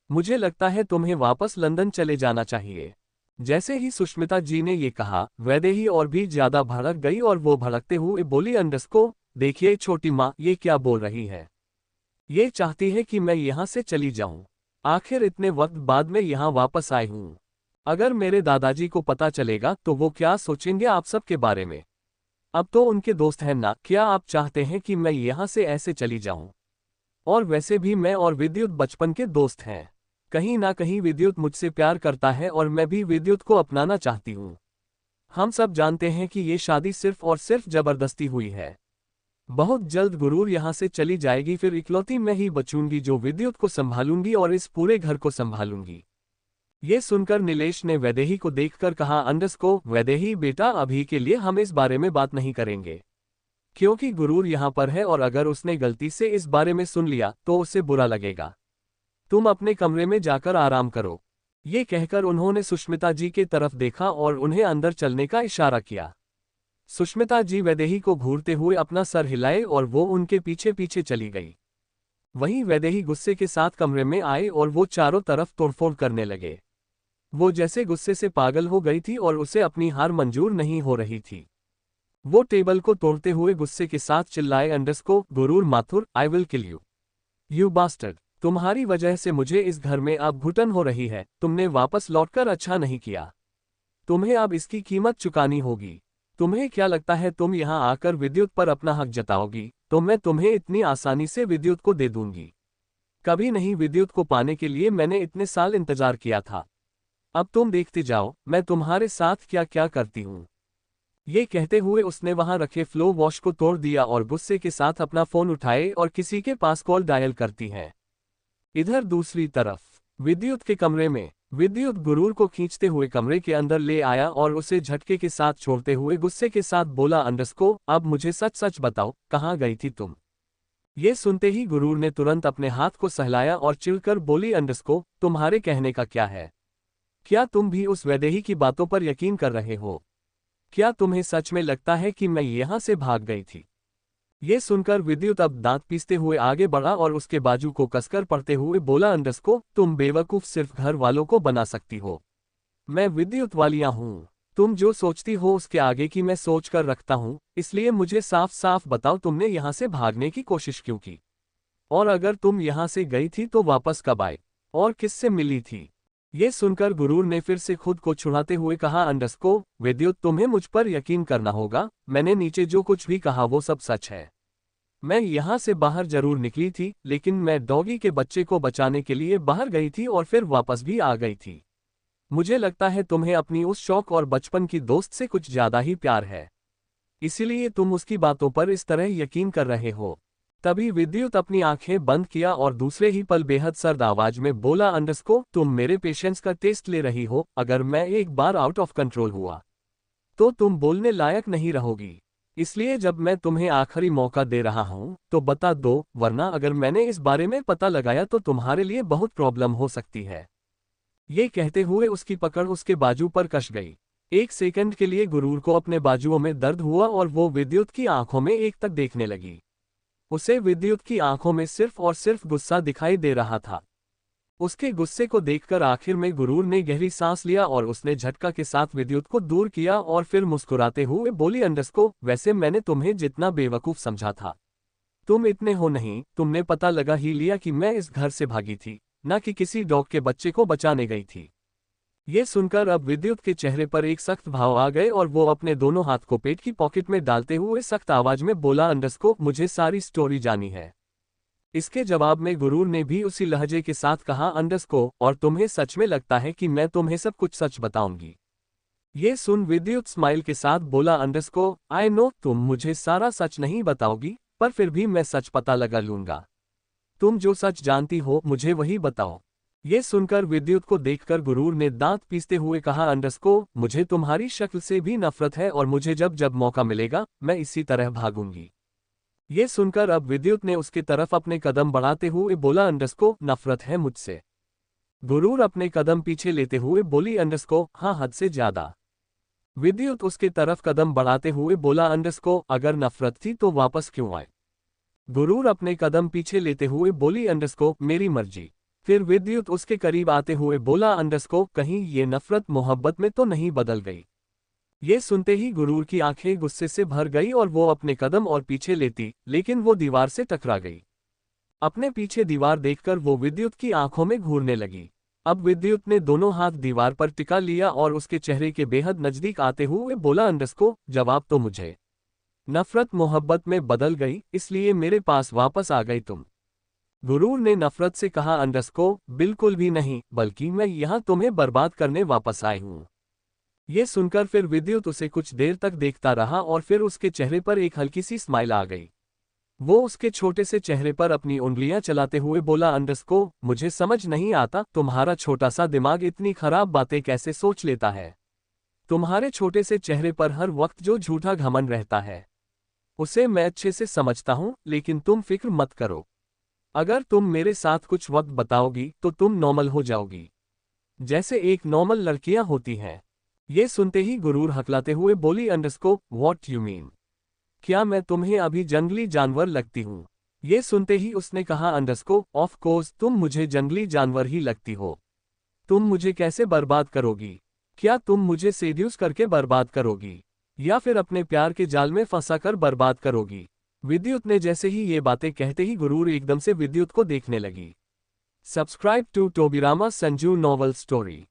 मुझे लगता है तुम्हें वापस लंदन चले जाना चाहिए। जैसे ही सुष्मिता जी ने ये कहा, वैदेही और भी ज्यादा भड़क गई और वो भड़कते हुए बोली, अंडरस्को, देखिए छोटी माँ ये क्या बोल रही है। ये चाहती है कि मैं यहाँ से चली जाऊँ। आखिर इतने वक्त बाद में यहाँ वापस आई हूँ। अगर मेरे दादाजी को पता चलेगा तो वो क्या सोचेंगे आप सब के बारे में। अब तो उनके दोस्त हैं ना, क्या आप चाहते हैं कि मैं यहाँ से ऐसे चली जाऊँ? और वैसे भी मैं और विद्युत बचपन के दोस्त हैं। कहीं ना कहीं विद्युत मुझसे प्यार करता है और मैं भी विद्युत को अपनाना चाहती हूँ। हम सब जानते हैं कि ये शादी सिर्फ और सिर्फ जबरदस्ती हुई है। बहुत जल्द गुरूर यहाँ से चली जाएगी, फिर इकलौती मैं ही बचूंगी जो विद्युत को संभालूंगी और इस पूरे घर को संभालूंगी। ये सुनकर नीलेश ने वैदेही को देखकर कहा, अंडरस्को, वैदेही बेटा, अभी के लिए हम इस बारे में बात नहीं करेंगे, क्योंकि गुरूर यहाँ पर है और अगर उसने गलती से इस बारे में सुन लिया तो उसे बुरा लगेगा। तुम अपने कमरे में जाकर आराम करो। ये कहकर उन्होंने सुष्मिता जी के तरफ देखा और उन्हें अंदर चलने का इशारा किया। सुष्मिता जी वैदेही को घूरते हुए अपना सर हिलाए और वो उनके पीछे पीछे चली गई। वहीं वैदेही गुस्से के साथ कमरे में आए और वो चारों तरफ तोड़फोड़ करने लगे। वो जैसे गुस्से से पागल हो गई थी और उसे अपनी हार मंजूर नहीं हो रही थी। वो टेबल को तोड़ते हुए गुस्से के साथ चिल्लाए अंडरस्को गुरूर Mathur, I will kill you. You bastard, तुम्हारी वजह से मुझे इस घर में अब घुटन हो रही है, तुमने वापस लौटकर अच्छा नहीं किया। तुम्हें अब इसकी कीमत चुकानी होगी। तुम्हें क्या लगता है तुम यहाँ आकर विद्युत पर अपना हक जताओगी, तो मैं तुम्हें इतनी आसानी से विद्युत को दे दूंगी? कभी नहीं, विद्युत को पाने के लिए मैंने इतने साल इंतजार किया था। अब तुम देखते जाओ मैं तुम्हारे साथ क्या क्या करती हूँ। ये कहते हुए उसने वहां रखे फ्लो वॉश को तोड़ दिया और गुस्से के साथ अपना फोन उठाए और किसी के पास कॉल डायल करती है। इधर दूसरी तरफ विद्युत के कमरे में विद्युत गुरूर को खींचते हुए कमरे के अंदर ले आया और उसे झटके के साथ छोड़ते हुए गुस्से के साथ बोला, अंडरस्को अब मुझे सच सच बताओ, कहाँ गई थी तुम? ये सुनते ही गुरूर ने तुरंत अपने हाथ को सहलाया और चिढ़कर बोली, अंडरस्को तुम्हारे कहने का क्या है? क्या तुम भी उस वैदेही की बातों पर यकीन कर रहे हो? क्या तुम्हें सच में लगता है कि मैं यहां से भाग गई थी? ये सुनकर विद्युत अब दांत पीसते हुए आगे बढ़ा और उसके बाजू को कसकर पड़ते हुए बोला, अंडरस्को तुम बेवकूफ सिर्फ घर वालों को बना सकती हो। मैं विद्युत वालिया हूं। तुम जो सोचती हो उसके आगे की मैं सोच कर रखता हूं, इसलिए मुझे साफ साफ बताओ तुमने यहां से भागने की कोशिश क्यों की? और अगर तुम यहां से गई थी तो वापस कब आई और किससे मिली थी? ये सुनकर गुरूर ने फिर से खुद को छुड़ाते हुए कहा, अंडरस्को विद्युत तुम्हें मुझ पर यकीन करना होगा, मैंने नीचे जो कुछ भी कहा वो सब सच है। मैं यहां से बाहर जरूर निकली थी, लेकिन मैं डॉगी के बच्चे को बचाने के लिए बाहर गई थी और फिर वापस भी आ गई थी। मुझे लगता है तुम्हें अपनी उस शौक और बचपन की दोस्त से कुछ ज्यादा ही प्यार है, इसीलिए तुम उसकी बातों पर इस तरह यकीन कर रहे हो। तभी विद्युत अपनी आंखें बंद किया और दूसरे ही पल बेहद सर्द आवाज में बोला, अंडरस्को तुम मेरे पेशेंस का टेस्ट ले रही हो। अगर मैं एक बार आउट ऑफ कंट्रोल हुआ तो तुम बोलने लायक नहीं रहोगी, इसलिए जब मैं तुम्हें आखिरी मौका दे रहा हूं तो बता दो, वरना अगर मैंने इस बारे में पता लगाया तो तुम्हारे लिए बहुत प्रॉब्लम हो सकती है। ये कहते हुए उसकी पकड़ उसके बाजू पर कस गई। एक सेकंड के लिए गुरूर को अपने बाजुओं में दर्द हुआ और वो विद्युत की आंखों में एक तक देखने लगी। उसे विद्युत की आंखों में सिर्फ और सिर्फ गुस्सा दिखाई दे रहा था। उसके गुस्से को देखकर आखिर में गुरूर ने गहरी सांस लिया और उसने झटका के साथ विद्युत को दूर किया और फिर मुस्कुराते हुए बोली, अंडरस्को वैसे मैंने तुम्हें जितना बेवकूफ समझा था तुम इतने हो नहीं। तुमने पता लगा ही लिया कि मैं इस घर से भागी थी, न कि किसी डॉग के बच्चे को बचाने गई थी। ये सुनकर अब विद्युत के चेहरे पर एक सख्त भाव आ गए और वो अपने दोनों हाथ को पेट की पॉकेट में डालते हुए सख्त आवाज में बोला, अंडरस्को मुझे सारी स्टोरी जानी है। इसके जवाब में गुरूर ने भी उसी लहजे के साथ कहा, अंडरस्को और तुम्हें सच में लगता है कि मैं तुम्हें सब कुछ सच बताऊंगी? ये सुन विद्युत स्माइल के साथ बोला, अंडरस्को आई नो तुम मुझे सारा सच नहीं बताओगी, पर फिर भी मैं सच पता लगा लूंगा। तुम जो सच जानती हो मुझे वही बताओ। ये सुनकर विद्युत को देखकर गुरूर ने दांत पीसते हुए कहा, अंडरस्को मुझे तुम्हारी शक्ल से भी नफरत है और मुझे जब जब मौका मिलेगा मैं इसी तरह भागूंगी। ये सुनकर अब विद्युत ने उसके तरफ अपने कदम बढ़ाते हुए बोला, अंडरस्को नफरत है मुझसे? गुरूर अपने कदम पीछे लेते हुए बोली, अंडरस्को हाँ हद से ज्यादा। विद्युत उसके तरफ कदम बढ़ाते हुए बोला, अंडरस्को अगर नफरत थी तो वापस क्यों आए? गुरूर अपने कदम पीछे लेते हुए बोली, अंडरस्को मेरी मर्जी। फिर विद्युत उसके करीब आते हुए बोला, अंडरस्को कहीं ये नफरत मोहब्बत में तो नहीं बदल गई? ये सुनते ही गुरूर की आंखें गुस्से से भर गई और वो अपने कदम और पीछे लेती, लेकिन वो दीवार से टकरा गई। अपने पीछे दीवार देखकर वो विद्युत की आंखों में घूरने लगी। अब विद्युत ने दोनों हाथ दीवार पर टिका लिया और उसके चेहरे के बेहद नजदीक आते हुए बोला, अंडरस्को जवाब तो मुझे। नफरत मोहब्बत में बदल गई, इसलिए मेरे पास वापस आ गई तुम? गुरूर ने नफरत से कहा, अंडरस्को बिल्कुल भी नहीं, बल्कि मैं यहां तुम्हें बर्बाद करने वापस आई हूं। ये सुनकर फिर विद्युत उसे कुछ देर तक देखता रहा और फिर उसके चेहरे पर एक हल्की सी स्माइल आ गई। वो उसके छोटे से चेहरे पर अपनी उंगलियां चलाते हुए बोला, अंडरस्को मुझे समझ नहीं आता तुम्हारा छोटा सा दिमाग इतनी खराब बातें कैसे सोच लेता है। तुम्हारे छोटे से चेहरे पर हर वक्त जो झूठा घमंड रहता है उसे मैं अच्छे से समझता हूं, लेकिन तुम फिक्र मत करो। अगर तुम मेरे साथ कुछ वक्त बताओगी तो तुम नॉर्मल हो जाओगी, जैसे एक नॉर्मल लड़कियां होती हैं। ये सुनते ही गुरूर हकलाते हुए बोली, अंडरस्को व्हाट यू मीन? क्या मैं तुम्हें अभी जंगली जानवर लगती हूँ? ये सुनते ही उसने कहा, अंडरस्को ऑफ कोर्स तुम मुझे जंगली जानवर ही लगती हो। तुम मुझे कैसे बर्बाद करोगी? क्या तुम मुझे सेड्यूस करके बर्बाद करोगी? या फिर अपने प्यार के जाल में फंसाकर बर्बाद करोगी। विद्युत ने जैसे ही ये बातें कहते ही गुरूर एकदम से विद्युत को देखने लगी। Subscribe to Tobirama Sanju novel story.